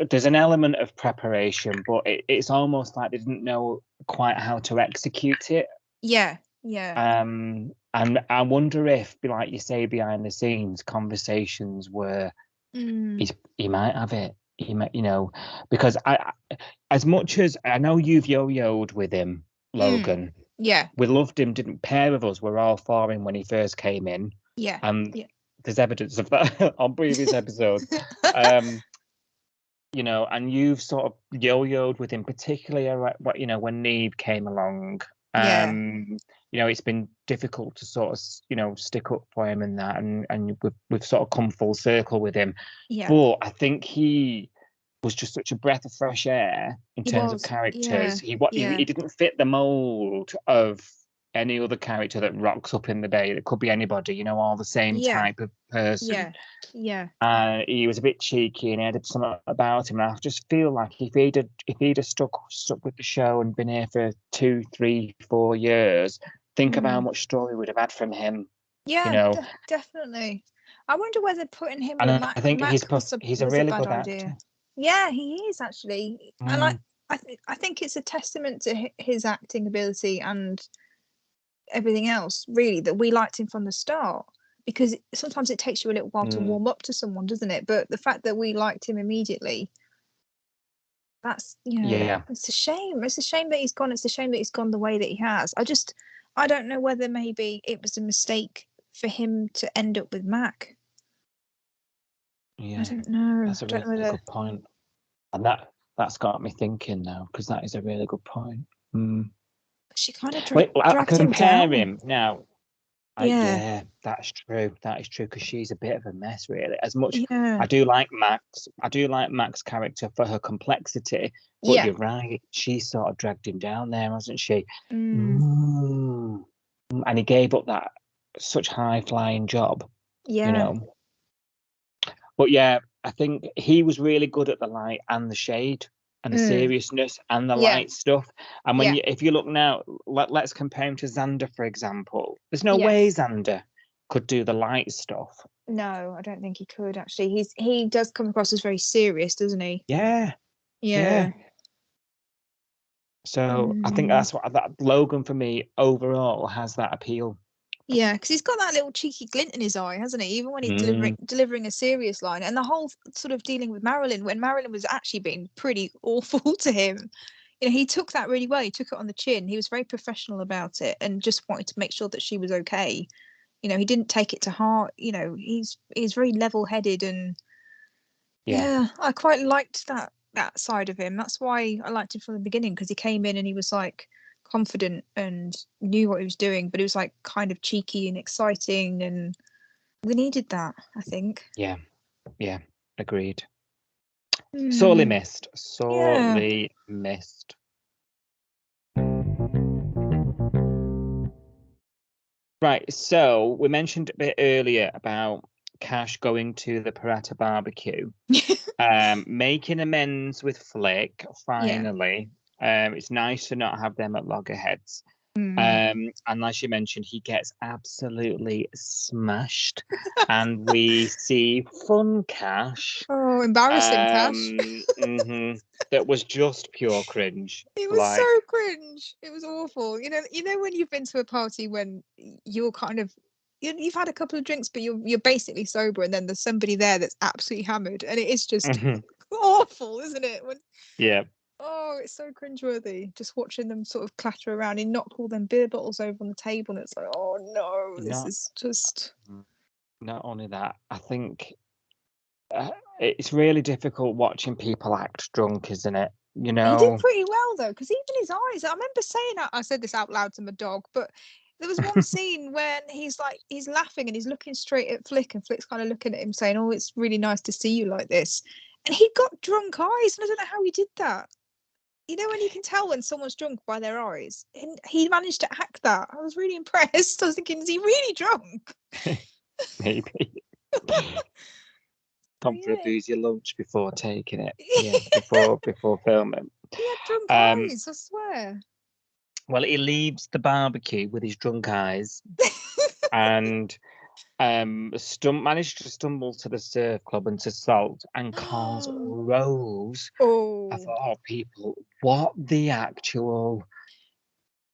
there's an element of preparation, but it's almost like they didn't know quite how to execute it. Yeah. And I wonder if, like you say, behind the scenes conversations were he might have it. He might, because I, as much as I know you've yo-yoed with him, Logan. We loved him. Didn't pair of us were all for him when he first came in. There's evidence of that on previous episodes. And you've sort of yo-yoed with him, particularly when Neve came along. It's been difficult to sort of stick up for him and that, and we've sort of come full circle with him. But I think he was just such a breath of fresh air in terms of characters. He didn't fit the mold of any other character that rocks up in the day. It could be anybody, all the same type of person. He was a bit cheeky and he had something about him. And I just feel like if he'd have stuck with the show and been here for 2, 3, 4 years, think of how much story we'd have had from him. Definitely. I wonder whether putting him and with I think Mac he's a really good idea. actor. Yeah, he is actually. And I think it's a testament to his acting ability and everything else, really, that we liked him from the start, because sometimes it takes you a little while to warm up to someone, doesn't it? But the fact that we liked him immediately, that's it's a shame. It's a shame that he's gone. It's a shame that he's gone the way that he has. I don't know whether maybe it was a mistake for him to end up with Mac. I don't know. That's a really good point. And that That's got me thinking now, because that is a really good point. She kind of Wait, I dragged him compare down. him now. Yeah. Yeah, that's true. That is true, because she's a bit of a mess, really. As much Yeah. I do like Max's character for her complexity, but you're right. She sort of dragged him down there, hasn't she? And he gave up that such high flying job. Yeah. But yeah, I think he was really good at the light and the shade and the seriousness and the light stuff. And if you look now, let's compare him to Xander, for example. There's no way Xander could do the light stuff. No, I don't think he could actually. He does come across as very serious, doesn't he? Yeah. So I think that's what that Logan for me overall has that appeal. Yeah, because he's got that little cheeky glint in his eye, hasn't he? Even when he's delivering a serious line, and the whole sort of dealing with Marilyn, when Marilyn was actually being pretty awful to him, he took that really well. He took it on the chin. He was very professional about it, and just wanted to make sure that she was okay. He didn't take it to heart. He's very level-headed, and I quite liked that side of him. That's why I liked him from the beginning, because he came in and he was like confident and knew what he was doing, but it was like kind of cheeky and exciting, and we needed that, I think. Yeah, agreed. Sorely missed. Right, so we mentioned a bit earlier about Cash going to the Parata barbecue, making amends with Flick, finally. It's nice to not have them at loggerheads. And as you mentioned, he gets absolutely smashed. And we see fun Cash. Oh, embarrassing Cash. That was just pure cringe. It was so cringe. It was awful. You know when you've been to a party when you're kind of you've had a couple of drinks, but you're basically sober, and then there's somebody there that's absolutely hammered, and it is just awful, isn't it? Oh, it's so cringeworthy. Just watching them sort of clatter around and knock all them beer bottles over on the table, and it's like, oh no, this is just. Not only that, I think it's really difficult watching people act drunk, isn't it? He did pretty well though, because even his eyes. I remember saying, I said this out loud to my dog, but there was one scene when he's laughing and he's looking straight at Flick, and Flick's kind of looking at him saying, "Oh, it's really nice to see you like this," and he got drunk eyes, and I don't know how he did that. When you can tell when someone's drunk by their eyes, and he managed to act that. I was really impressed. I was thinking, is he really drunk? Maybe. Come for a boozy lunch before taking it. Before filming. He had drunk eyes, I swear. Well, he leaves the barbecue with his drunk eyes, and managed to stumble to the surf club and to Salt, and calls Rose. I thought, people, what the actual...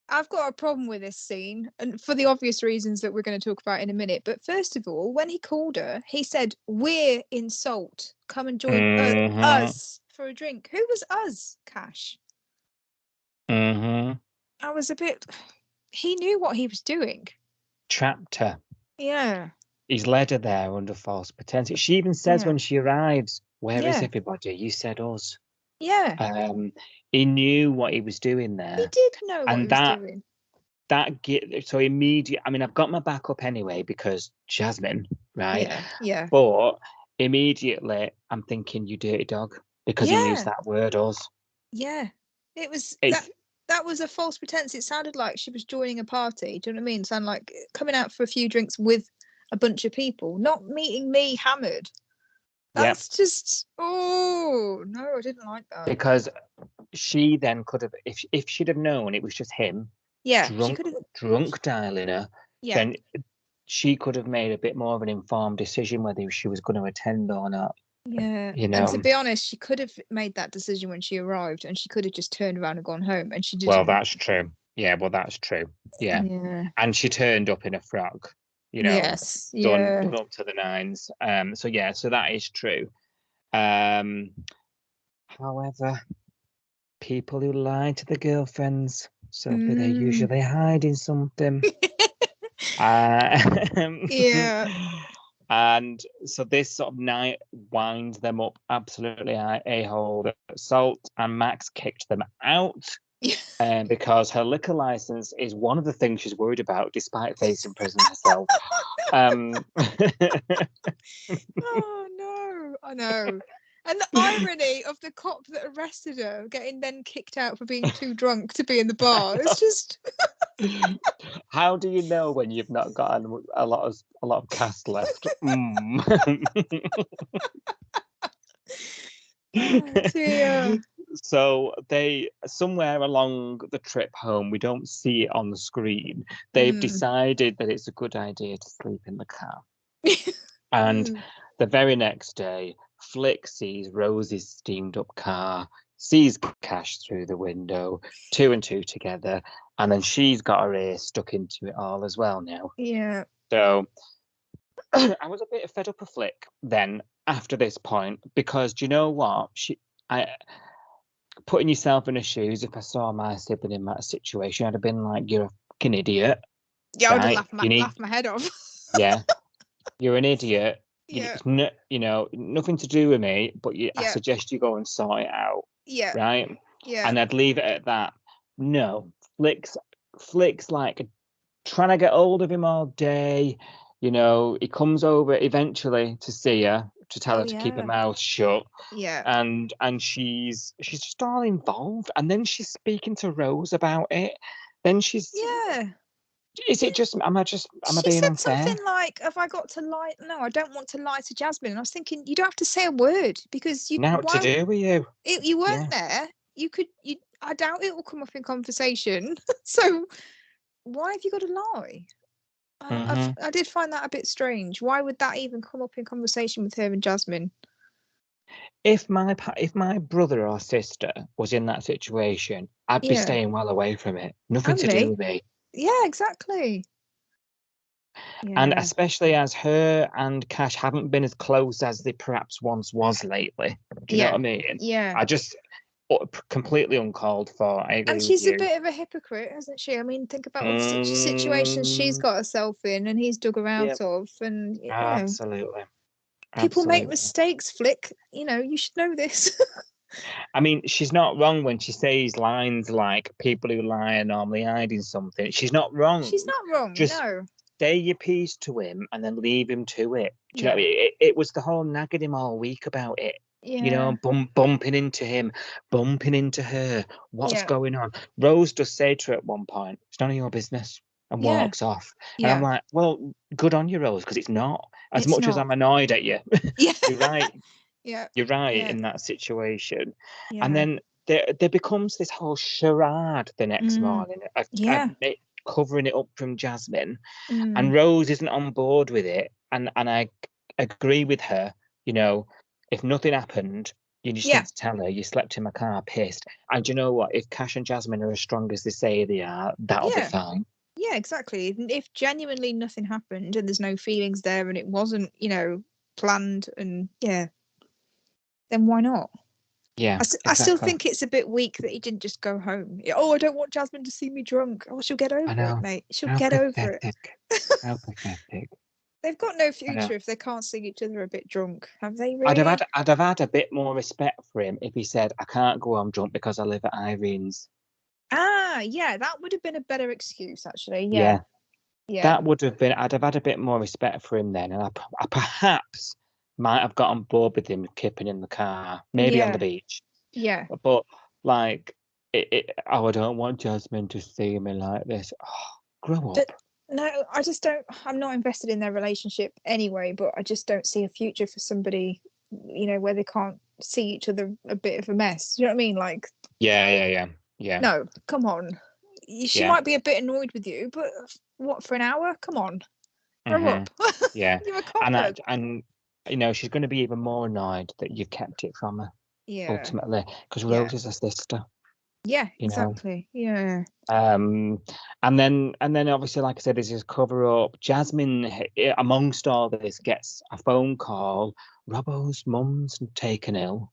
I've got a problem with this scene, and for the obvious reasons that we're going to talk about in a minute. But first of all, when he called her, he said, "We're in Salt. Come and join us for a drink." Who was us, Cash? I was a bit... He knew what he was doing. Trapped her. Yeah. He's led her there under false pretense. She even says when she arrives, "Where is everybody? You said us." Yeah. He knew what he was doing there. He did know what he was doing. So immediately, I mean, I've got my back up anyway because Jasmine, right? Yeah. But immediately, I'm thinking, you dirty dog, because he used that word, us. Yeah. It was... That was a false pretense. It sounded like she was joining a party. Do you know what I mean? It sounded like coming out for a few drinks with a bunch of people, not meeting me hammered. That's just... Oh, no, I didn't like that. Because she then could have, if she'd have known it was just him, drunk dialing her, then she could have made a bit more of an informed decision whether she was going to attend or not. Yeah. And to be honest, she could have made that decision when she arrived, and she could have just turned around and gone home, and she didn't. Well, that's true. Yeah, that's true. Yeah. And she turned up in a frock, Yes. Done up to the nines. So that is true. However, people who lie to the girlfriends, Sophie, they're usually hiding something. And so this sort of night winds them up absolutely a-hole. Salt and Max kicked them out because her liquor license is one of the things she's worried about, despite facing prison herself. Oh no, I know. And the irony of the cop that arrested her getting then kicked out for being too drunk to be in the bar. It's just how do you know when you've not got a lot of cast left? Oh dear. So they, somewhere along the trip home, we don't see it on the screen, they've decided that it's a good idea to sleep in the car. And the very next day, Flick sees Rose's steamed up car, sees Cash through the window, 2 and 2 together, and then she's got her ear stuck into it all as well now. Yeah. So I was a bit fed up of Flick then after this point, because do you know what? Putting yourself in her shoes, if I saw my sibling in that situation, I'd have been like, you're a fucking idiot. Yeah, I would have laughed my head off. Yeah. You're an idiot. Yeah. You know, nothing to do with me, but I suggest you go and sort it out. Yeah. Right? Yeah. And I'd leave it at that. No. Flick's like trying to get hold of him all day. You know, he comes over eventually to see her, to tell her to keep her mouth shut. Yeah. And she's just all involved. And then she's speaking to Rose about it. Then she's Is it just? Am I being unfair? She said something like, "Have I got to lie? No, I don't want to lie to Jasmine." And I was thinking, you don't have to say a word because you. Now to do with you. You weren't there. You could. I doubt it will come up in conversation. So why have you got to lie? I did find that a bit strange. Why would that even come up in conversation with her and Jasmine? If my brother or sister was in that situation, I'd be staying well away from it. Nothing to do with me. Yeah, exactly. Yeah. And especially as her and Cash haven't been as close as they perhaps once was lately. Do you know what I mean? Yeah. I just completely uncalled for. I agree and she's with a bit of a hypocrite, isn't she? I mean, think about all the situations she's got herself in and he's dug her out of. And you know, absolutely. People make mistakes, Flick. You know, you should know this. I mean, she's not wrong when she says lines like people who lie are normally hiding something. She's not wrong. She's not wrong, Just say your piece to him and then leave him to it. Do you know what I mean? It was the whole nagging him all week about it. Yeah. You know, bumping into him, bumping into her. What's going on? Rose does say to her at one point, "It's none of your business," and walks off. And I'm like, well, good on you, Rose, because it's not. As much as I'm annoyed at you, you're right. You're right in that situation. And then there becomes this whole charade the next morning of covering it up from Jasmine. And Rose isn't on board with it. And I agree with her, you know, if nothing happened, you just need to tell her you slept in my car pissed. And you know what? If Cash and Jasmine are as strong as they say they are, that'll be fine. Yeah, exactly. If genuinely nothing happened and there's no feelings there and it wasn't, you know, planned and then why not? Yeah, I still think it's a bit weak that he didn't just go home. Oh, I don't want Jasmine to see me drunk. Oh, she'll get over it, mate. She'll get over it. How pathetic. They've got no future if they can't see each other a bit drunk, have they? Really? I'd have had a bit more respect for him if he said, "I can't go home drunk because I live at Irene's." Yeah, that would have been a better excuse, actually. Yeah. That would have been. I'd have had a bit more respect for him then, and I perhaps might have got on board with him kipping in the car, maybe on the beach. Yeah. But like, I don't want Jasmine to see me like this. Oh, grow up. No, I just don't. I'm not invested in their relationship anyway, but I just don't see a future for somebody, you know, where they can't see each other a bit of a mess. You know what I mean? Like. Yeah. No, come on. She might be a bit annoyed with you, but what, for an hour? Come on, grow up. Yeah. You're a copper. And you know, she's going to be even more annoyed that you've kept it from her. Yeah. Ultimately, because Rose is a sister. Yeah, exactly. Yeah. And then obviously, like I said, there's this cover up. Jasmine, amongst all this, gets a phone call. Robbo's mum's taken ill.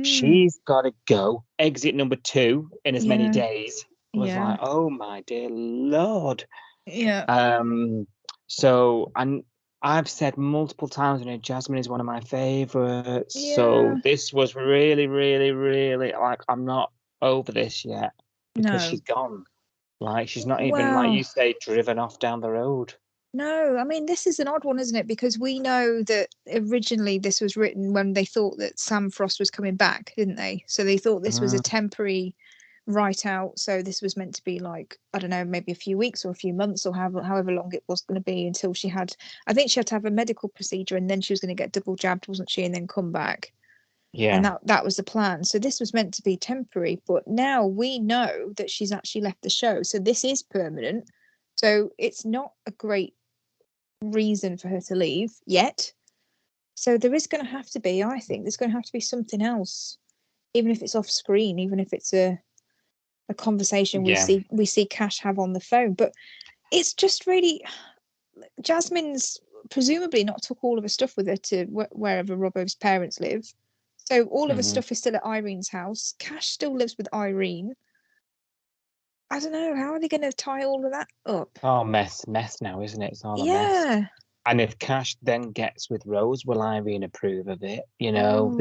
She's got to go. Exit number 2 in as many days. Was like, oh my dear Lord. Yeah. So, and I've said multiple times, Jasmine is one of my favourites. Yeah. So this was really, really, really like I'm not over this yet because No. she's gone. Like she's not even, like you say, driven off down the road. No, I mean, this is an odd one, isn't it? Because we know that originally this was written when they thought that Sam Frost was coming back, didn't they? So they thought this was a temporary write out. So this was meant to be like, I don't know, maybe a few weeks or a few months or however long it was going to be until she had, I think she had to have a medical procedure and then she was going to get double jabbed, wasn't she? And then come back. Yeah. And that was the plan. So this was meant to be temporary, but now we know that she's actually left the show. So this is permanent. So it's not a great reason for her to leave yet. So there is going to have to be, I think, there's going to have to be something else, even if it's off screen, even if it's a conversation we see Cash have on the phone. But it's just really, Jasmine's presumably not took all of her stuff with her to wherever Robbo's parents live. So all of her stuff is still at Irene's house. Cash still lives with Irene. I don't know, how are they going to tie all of that up? Oh, mess now, isn't it? It's all a mess. And if Cash then gets with Rose, will Irene approve of it? You know,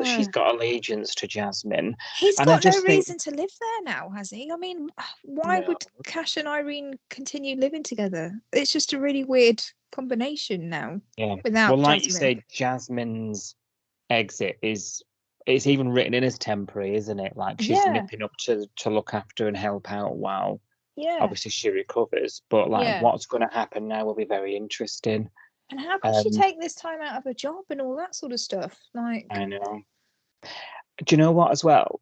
she's got allegiance to Jasmine. He's got no reason to live there now, has he? I mean, why would Cash and Irene continue living together? It's just a really weird combination now. Yeah. Without well, like Jasmine. You say, Jasmine's exit it's even written in as temporary, isn't it? Like she's nipping up to look after and help out while obviously she recovers. But like what's going to happen now will be very interesting. And how can she take this time out of her job and all that sort of stuff? Like, I know. Do you know what as well?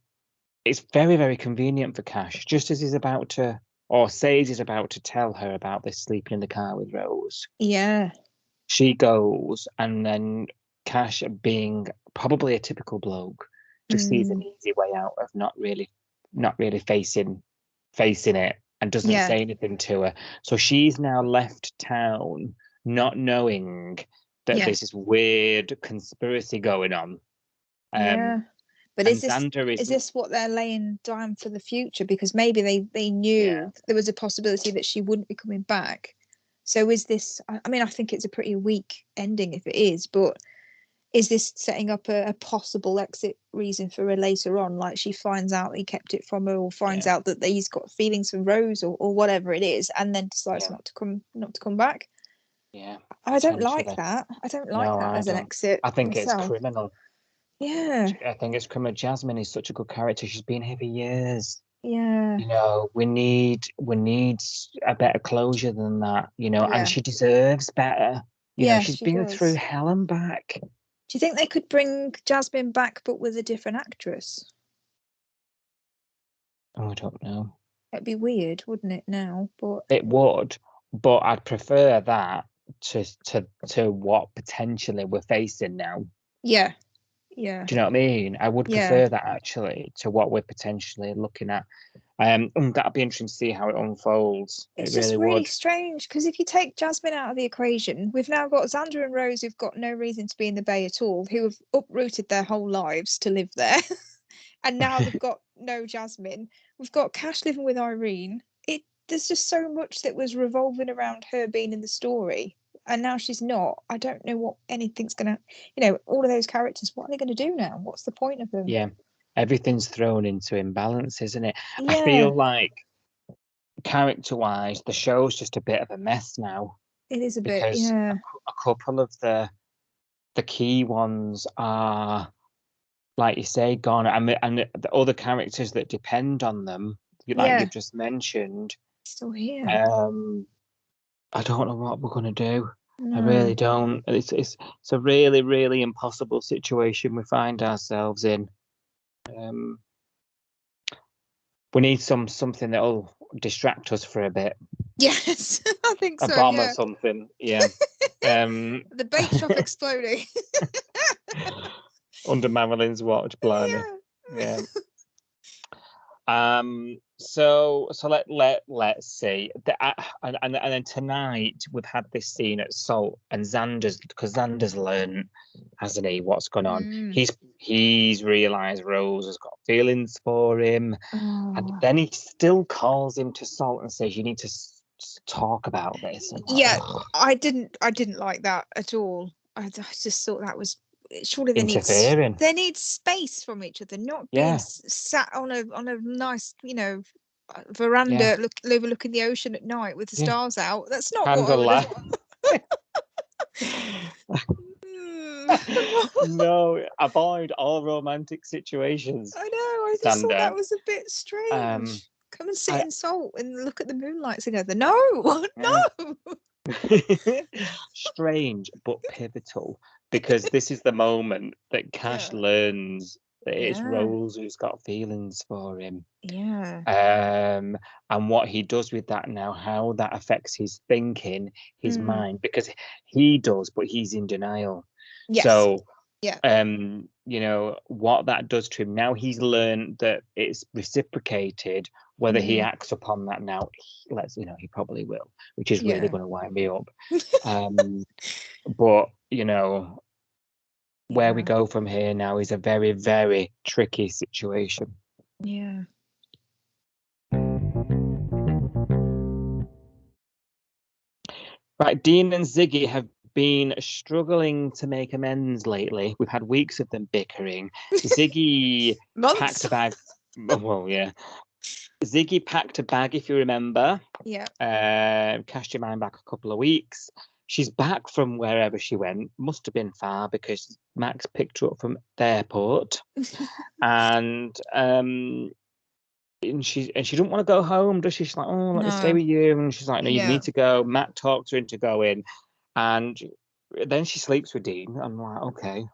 It's very, very convenient for Cash. Just as he's about to, or says he's about to tell her about this sleeping in the car with Rose. Yeah. She goes, and then Cash, being probably a typical bloke, just sees an easy way out of not really facing it, and doesn't say anything to her. So she's now left town not knowing that there's this weird conspiracy going on. But is this what they're laying down for the future? Because maybe they knew there was a possibility that she wouldn't be coming back. So is this, I mean, I think it's a pretty weak ending if it is, but is this setting up a possible exit reason for her later on? Like she finds out he kept it from her, or finds out that he's got feelings for Rose, or whatever it is, and then decides not to come back. Yeah. I don't like that. I don't like that as an exit. I think it's criminal. Yeah. I think it's criminal. Jasmine is such a good character. She's been here for years. Yeah. You know, we need a better closure than that, you know, and she deserves better. You know, she's been through hell and back. Do you think they could bring Jasmine back but with a different actress? Oh, I don't know. It'd be weird, wouldn't it, now? But it would, but I'd prefer that to what potentially we're facing now. Yeah. Yeah. Do you know what I mean? I would prefer that actually to what we're potentially looking at. That'd be interesting to see how it unfolds. It's just really strange, because if you take Jasmine out of the equation, we've now got Xander and Rose who've got no reason to be in the Bay at all, who have uprooted their whole lives to live there. And now they've got no Jasmine. We've got Cash living with Irene. There's just so much that was revolving around her being in the story. And now she's not. I don't know what anything's going to, you know, all of those characters, what are they going to do now? What's the point of them? Yeah. Everything's thrown into imbalance, isn't it? Yeah. I feel like character-wise, the show's just a bit of a mess now. It is a bit, yeah. A couple of the key ones are, like you say, gone. And the other characters that depend on them, like you've just mentioned, still here. I don't know what we're going to do. No. I really don't. It's a really, really impossible situation we find ourselves in. We need something that'll distract us for a bit. Yes, I think so. A bomb or something. Yeah. The bake shop exploding under Marilyn's watch, blimey. Yeah. So let's see. And then tonight we've had this scene at Salt and Xander's learned, hasn't he, what's gone on? He's realised Rose has got feelings for him, and then he still calls him to Salt and says, "You need to talk about this. Yeah, I didn't like that at all. I just thought that was surely interfering. They need space from each other, not being sat on a nice, veranda, overlooking the ocean at night with the stars out. That's not what I would have. No, avoid all romantic situations. I know. I just thought that was a bit strange. Come and sit in salt and look at the moonlight together. No, no. Strange but pivotal, because this is the moment that Cash learns that it's Rose who's got feelings for him. Yeah. And what he does with that now, how that affects his thinking, his mind, because he does, but he's in denial. Yes. So, yeah. What that does to him now, he's learned that it's reciprocated. Whether he acts upon that now, he probably will, which is really going to wind me up. But where we go from here now is a very, very tricky situation. Yeah. Right, Dean and Ziggy have been struggling to make amends lately. We've had weeks of them bickering. Ziggy packed a bag. Well, yeah. Ziggy packed a bag, if you remember. Yeah. Cast your mind back a couple of weeks. She's back from wherever she went. Must have been far, because Max picked her up from the airport. And she didn't want to go home, does she? She's like, oh, let me stay with you. And she's like, no, you need to go. Matt talks her into going. And then she sleeps with Dean. I'm like, okay.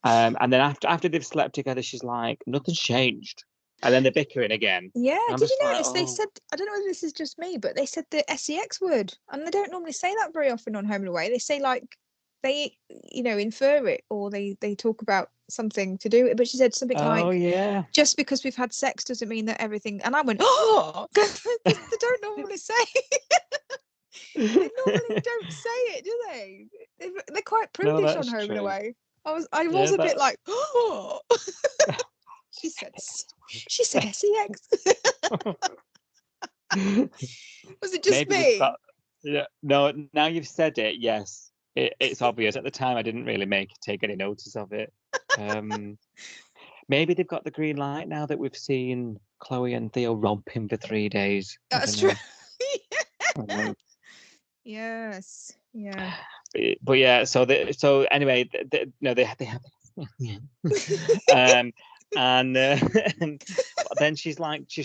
And then after they've slept together, she's like, nothing's changed. And then they're bickering again. Yeah, did you notice they said, I don't know whether this is just me, but they said the sex word. And they don't normally say that very often on Home and Away. They say, like, they, infer it, or they talk about something to do with it. But she said something like, just because we've had sex doesn't mean that everything. And I went, oh, they don't normally say. They normally don't say it, do they? They're quite prudish on Home and Away. I was a bit like, oh. She said sex. Was it just me? No, now you've said it, yes. It's obvious. At the time, I didn't really take any notice of it. Maybe they've got the green light now that we've seen Chloe and Theo romping for 3 days. That's true. Yes. Yeah. But yeah, so anyway, they have. And then she's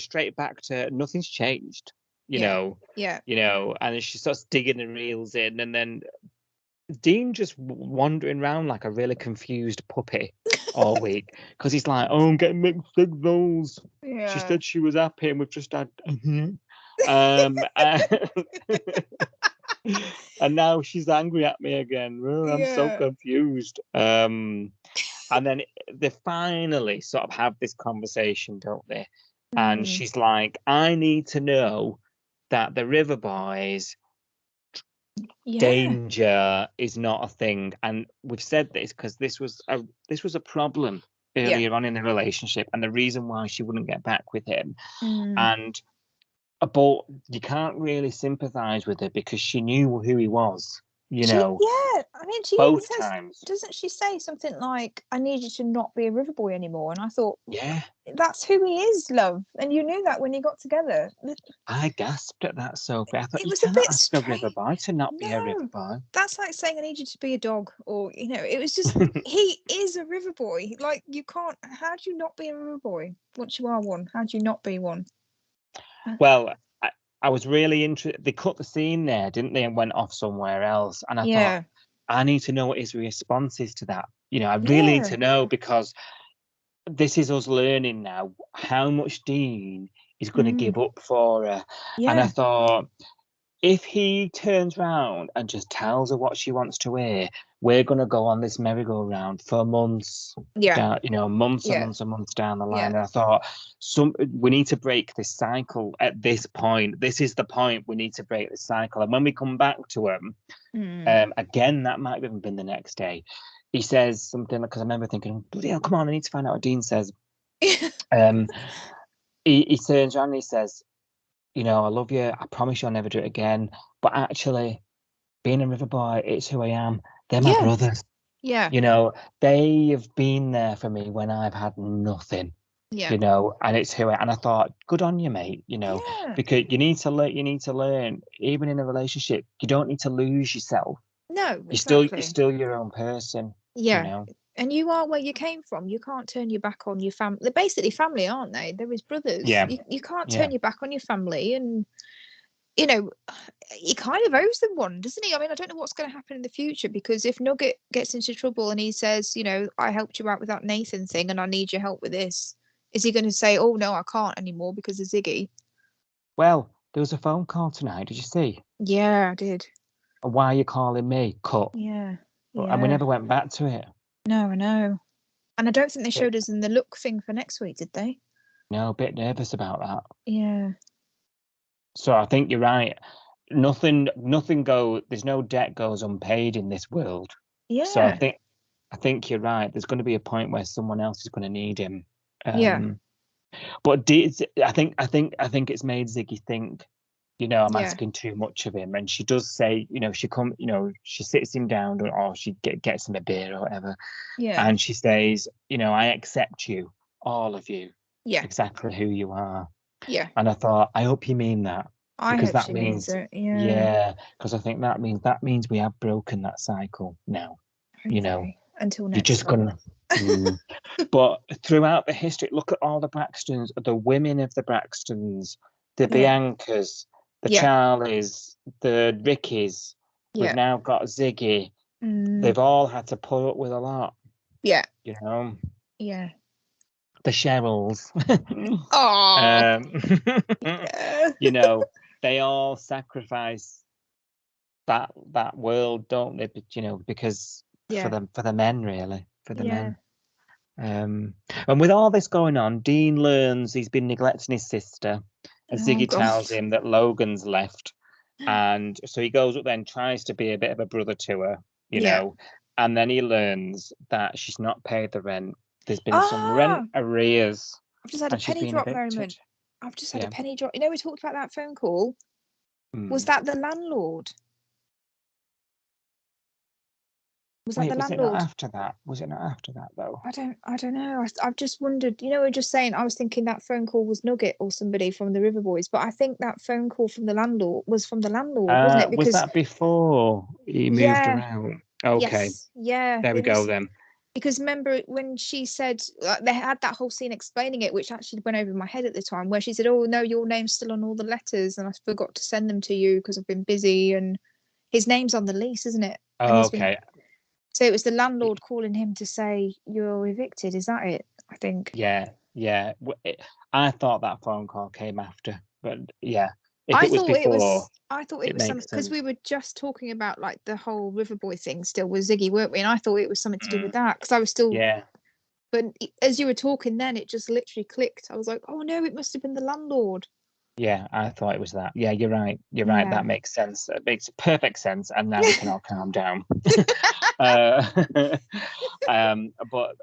straight back to nothing's changed, you know, and she starts digging the reels in, and then Dean just wandering around like a really confused puppy all week, because he's like, oh, I'm getting mixed signals. She said she was happy, and we've just had and now she's angry at me again. Oh, I'm so confused. And then they finally sort of have this conversation, don't they? And she's like, I need to know that the River Boys danger is not a thing. And we've said this because this was a problem earlier on in the relationship, and the reason why she wouldn't get back with him. But you can't really sympathize with her because she knew who he was. She both times. Doesn't she say something like, I need you to not be a river boy anymore? And I thought, that's who he is, love. And you knew that when you got together. I gasped at that, Sophie. I thought, it was a bit ask a river boy to not be a river boy. That's like saying, I need you to be a dog. Or, it was just, he is a river boy. Like, you can't, how do you not be a river boy? Once you are one, how do you not be one? Well, I was really interested. They cut the scene there, didn't they, and went off somewhere else. And I thought, I need to know what his response is to that. I really need to know, because this is us learning now how much Dean is going to give up for her. And I thought, if he turns around and just tells her what she wants to hear, we're going to go on this merry-go-round for months. Months and months down the line. And I thought, we need to break this cycle at this point. This is the point we need to break this cycle. And when we come back to him, again, that might have even been the next day, he says something, because I remember thinking, bloody hell, come on, I need to find out what Dean says. He turns around and he says, you know, I love you. I promise you I'll never do it again. But actually, being a river boy, it's who I am. They're my brothers. Yeah. You know, they have been there for me when I've had nothing. Yeah. You know, and it's who and I thought, good on you, mate, you know, because you need to learn, even in a relationship, you don't need to lose yourself. No, you're still your own person. Yeah. You know? And you are where you came from. You can't turn your back on your family. They're basically family, aren't they? They're his brothers. Yeah. You can't turn your back on your family, and you know, he kind of owes them one, doesn't he? I mean, I don't know what's going to happen in the future, because if Nugget gets into trouble and he says, you know, I helped you out with that Nathan thing and I need your help with this, is he going to say, oh no, I can't anymore because of Ziggy? Well, there was a phone call tonight. Did you see? Yeah, I did. Why are you calling me? Cut. Yeah. And we never went back to it. No, I know. And I don't think they showed us in the look thing for next week, did they? No, a bit nervous about that. Yeah. So I think you're right. Nothing there's no debt goes unpaid in this world. Yeah. So I think you're right. There's going to be a point where someone else is going to need him. But I think it's made Ziggy think, you know, I'm asking too much of him. And she does say, you know, she sits him down, or she gets him a beer or whatever. Yeah. And she says, you know, I accept you, all of you. Yeah. Exactly who you are. Yeah. And I thought, I hope you mean that. Because that means it. Yeah. Because I think that means we have broken that cycle now. Hopefully. You know. Until next You're just gonna but throughout the history, look at all the Braxtons, the women of the Braxtons, the Biancas, the Charlies, the Rickies. We've now got Ziggy. They've all had to put up with a lot. Yeah. You know? Yeah. The Cheryls. Oh. You know, they all sacrifice that world, don't they? You know, because for the men, really, for the men. And with all this going on, Dean learns he's been neglecting his sister, and Ziggy tells him that Logan's left, and so he goes up there and tries to be a bit of a brother to her, you know, and then he learns that she's not paid the rent. There's been some rent arrears. I've just had a penny drop moment. I've just had a penny drop. You know, we talked about that phone call. Was that the landlord? Was that the landlord? Was it not after that though? I don't know. I've just wondered. You know, we're just saying. I was thinking that phone call was Nugget or somebody from the River Boys, but I think that phone call from the landlord was from the landlord, wasn't it? Because was that before he moved around? Okay. Yes. Yeah. There we go then. Because remember when she said they had that whole scene explaining it, which actually went over my head at the time, where she said, "Oh no, your name's still on all the letters, and I forgot to send them to you because I've been busy." And his name's on the lease, isn't it? Oh, okay. So it was the landlord calling him to say you're evicted. Is that it? I think. Yeah. I thought that phone call came after, but yeah. I thought it was something, because we were just talking about like the whole River Boy thing still with Ziggy, weren't we? And I thought it was something to do with that, because I was still But as you were talking, then it just literally clicked. I was like, oh no, it must have been the landlord. Yeah, I thought it was that. Yeah, you're right. Right. That makes sense. It makes perfect sense. And now we can all calm down. But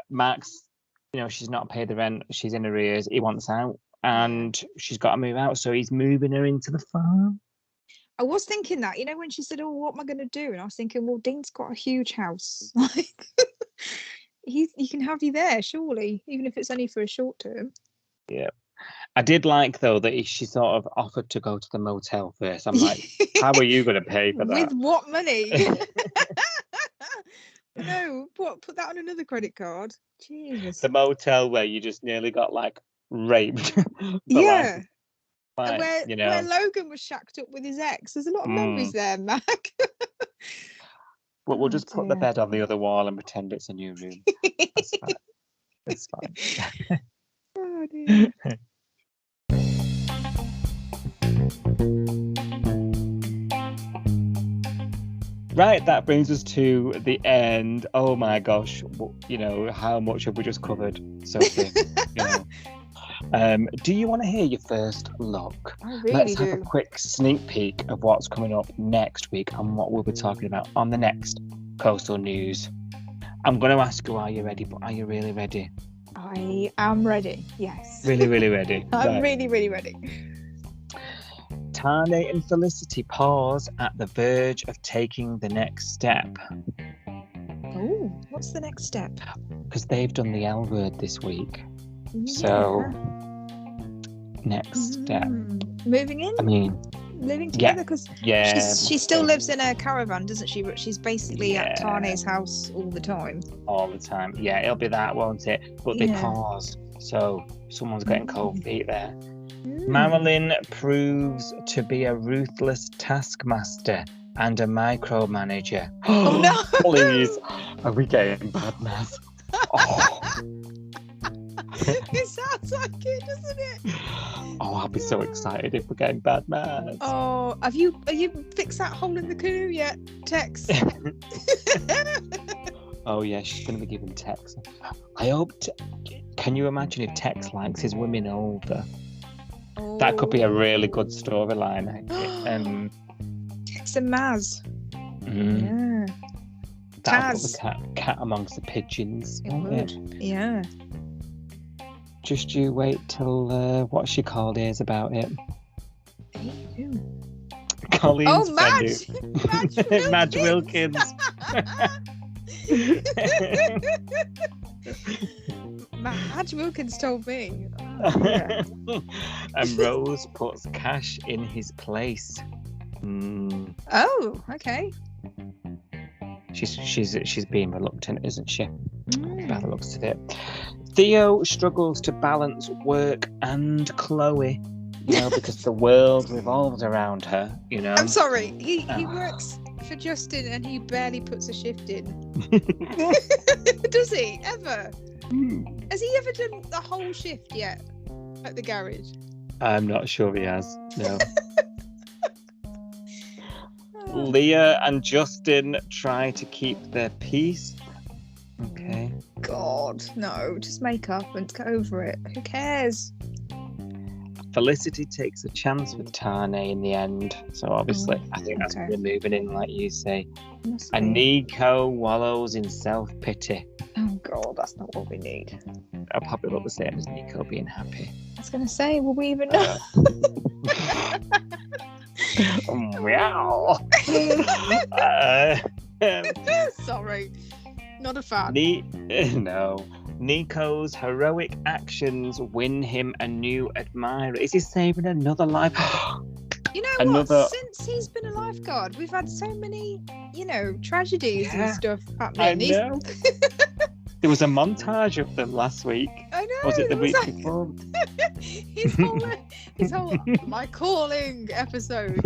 Max, you know, she's not paid the rent. She's in arrears. He wants out, and she's got to move out. So he's moving her into the farm. I was thinking that, you know, when she said, oh, what am I going to do? And I was thinking, well, Dean's got a huge house. Like, he can have you there, surely, even if it's only for a short term. Yeah. I did like, though, that she sort of offered to go to the motel first. I'm like, how are you going to pay for that? With what money? No, put that on another credit card. Jesus. The motel where you just nearly got, like, raped. Yeah. Where Logan was shacked up with his ex. There's a lot of memories there, Mac. But we'll just put the bed on the other wall and pretend it's a new room. That's fine. It's fine. Oh, dear. Right, that brings us to the end. Oh my gosh, you know, how much have we just covered, Sophie? You know. Do you want to hear your first look? I really Let's do. have a quick sneak peek of what's coming up next week and what we'll be talking about on the next Coastal News. I'm going to ask you, are you ready? But are you really ready? I am ready, yes. Really, really ready. I'm really, really ready. Tane and Felicity pause at the verge of taking the next step. Oh, what's the next step? Because they've done the L word this week. Yeah. So, next step. Moving in? I mean, living together? Because she still lives in a caravan, doesn't she? But she's basically at Tane's house all the time. All the time. Yeah, it'll be that, won't it? But they paused. So, someone's getting cold feet there. Marilyn proves to be a ruthless taskmaster and a micromanager. Oh no! Please, are we getting bad math? Oh. It sounds like it, doesn't it? Oh, I'll be so excited if we're getting bad math. Oh, have you fixed that hole in the canoe yet, Tex? Oh yeah, she's going to be giving Tex. I hope. Can you imagine if Tex likes his women older? Oh. That could be a really good storyline. Tex and Maz. Yeah. That'll put the cat amongst the pigeons. It would. Yeah. Just you wait till what she called is about it. Who? Colleen's Madge! Madge Wilkins. Madge Wilkins told me. And Rose puts Cash in his place. Oh, okay. She's being reluctant, isn't she? By the looks of it. Theo struggles to balance work and Chloe, because the world revolves around her, I'm sorry, he works for Justin and he barely puts a shift in. Does he? Ever? Has he ever done the whole shift yet at the garage? I'm not sure he has, no. Leah and Justin try to keep their peace. Okay. God, no. Just make up and get over it. Who cares? Felicity takes a chance with Tane in the end. So obviously, I think that's what we're moving in, like you say. And Nico wallows in self-pity. Oh, God, that's not what we need. I'll probably look the same as Nico being happy. I was going to say, will we even know? Meow. Sorry. Not a fan. No. Nico's heroic actions win him a new admirer. Is he saving another life? You know what? Since he's been a lifeguard, we've had so many, tragedies and stuff happening. I know. There was a montage of them last week. I know. Was it the week before? his whole My Calling episode.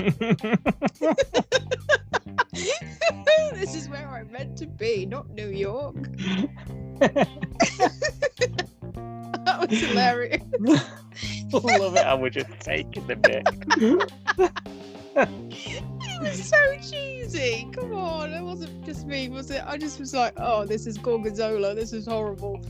This is where I'm meant to be, not New York. That was hilarious. I love it how we're just taking the bit. It was so cheesy. Come on, it wasn't just me, was it? I just was like, oh, this is Gorgonzola. This is horrible.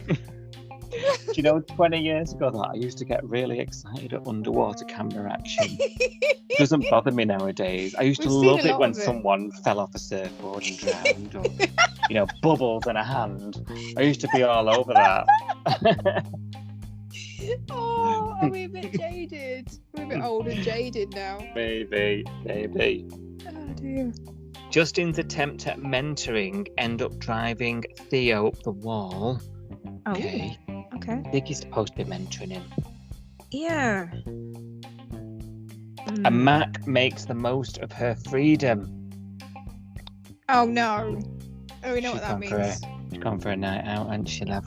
Do you know, 20 years ago, that I used to get really excited at underwater camera action. It doesn't bother me nowadays. I used to love it when someone fell off a surfboard and drowned, or bubbles in a hand. I used to be all over that. Oh, are we a bit jaded? We're a bit old and jaded now. Maybe. Oh dear. Justin's attempt at mentoring end up driving Theo up the wall. Oh, okay. I think he's supposed to be mentoring him. Yeah. And Mac makes the most of her freedom. Oh no. Oh, we know what that means. She's gone for a night out, hasn't she, love?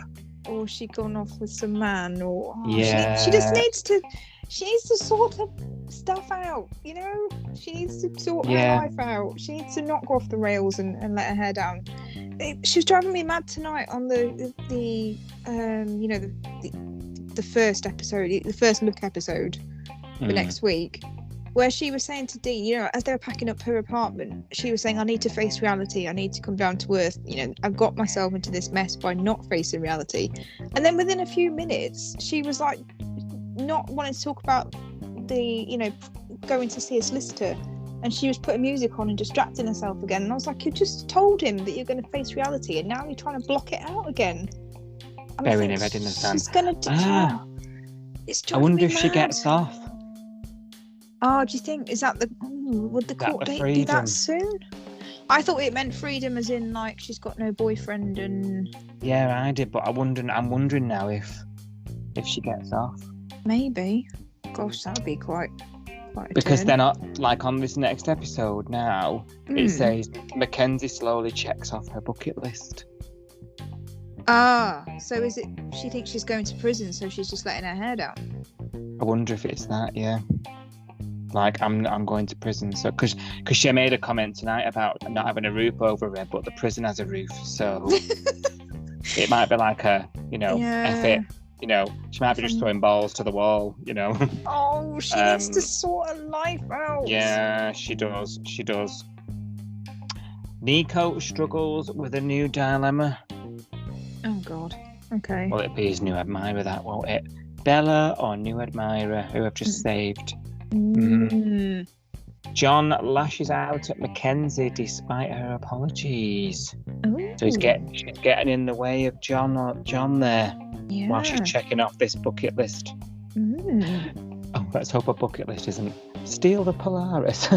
Or she gone off with some man, or she just needs to sort her stuff out, she needs to sort her life out. She needs to not go off the rails and let her hair down. She was driving me mad tonight on the first episode, the first look episode for next week, where she was saying to Dean, as they were packing up her apartment, she was saying, I need to face reality. I need to come down to earth. I've got myself into this mess by not facing reality. And then within a few minutes, she was like, not wanting to talk about going to see a solicitor. And she was putting music on and distracting herself again. And I was like, you just told him that you're going to face reality, and now you're trying to block it out again. Very near, I didn't understand. She's going to do I wonder if she gets off. Oh, do you think is that the? Would the court date be that soon? I thought it meant freedom, as in like she's got no boyfriend and. Yeah, I did, but I'm wondering now if she gets off. Maybe. Gosh, that would be quite. Because they're not like on this next episode now. It says Mackenzie slowly checks off her bucket list. Ah, so is it? She thinks she's going to prison, so she's just letting her hair down. I wonder if it's that. Yeah. Like I'm going to prison, so because she made a comment tonight about not having a roof over her, but the prison has a roof, so it might be like a F it. She might be just throwing balls to the wall, Oh, she needs to sort her life out. Yeah, she does. Nico struggles with a new dilemma. Oh, God. Okay. Will it be his new admirer, that, won't it? Bella or new admirer who I've just saved? John lashes out at Mackenzie despite her apologies. Ooh. So she's getting in the way of John there while she's checking off this bucket list. Oh, let's hope her bucket list isn't steal the Polaris.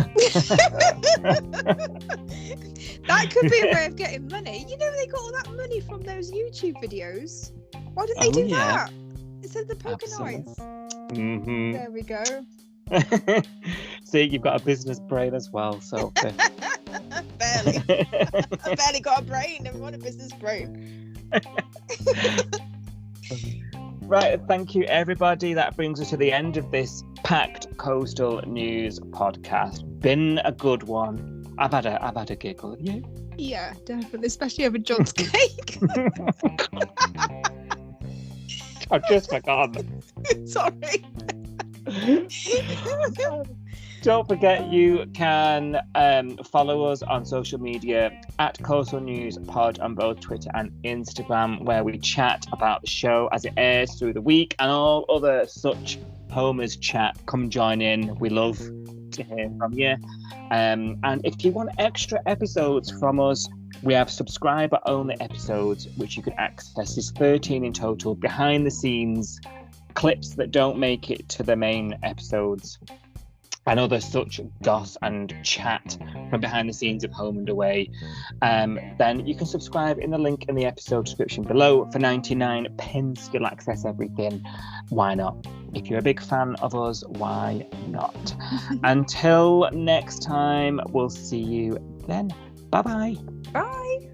That could be a way of getting money. They got all that money from those YouTube videos. Why didn't they do that? Instead of the poker nights. There we go. See, you've got a business brain as well, so barely. I barely got a brain, never mind a business brain. Right, thank you everybody. That brings us to the end of this packed Coastal News podcast. Been a good one. I've had a giggle. Have you? Yeah, definitely, especially over John's cake. I've just forgotten. Sorry. Don't forget you can follow us on social media at Coastal News Pod on both Twitter and Instagram, where we chat about the show as it airs through the week and all other such Homer's chat. Come join in. We love to hear from you. And if you want extra episodes from us, we have subscriber-only episodes which you can access. There's 13 in total, behind the scenes clips that don't make it to the main episodes, and other such goss and chat from behind the scenes of Home and Away. Then you can subscribe in the link in the episode description below. For 99p, you'll access everything. Why not? If you're a big fan of us, why not? Until next time, we'll see you then. Bye-bye. Bye.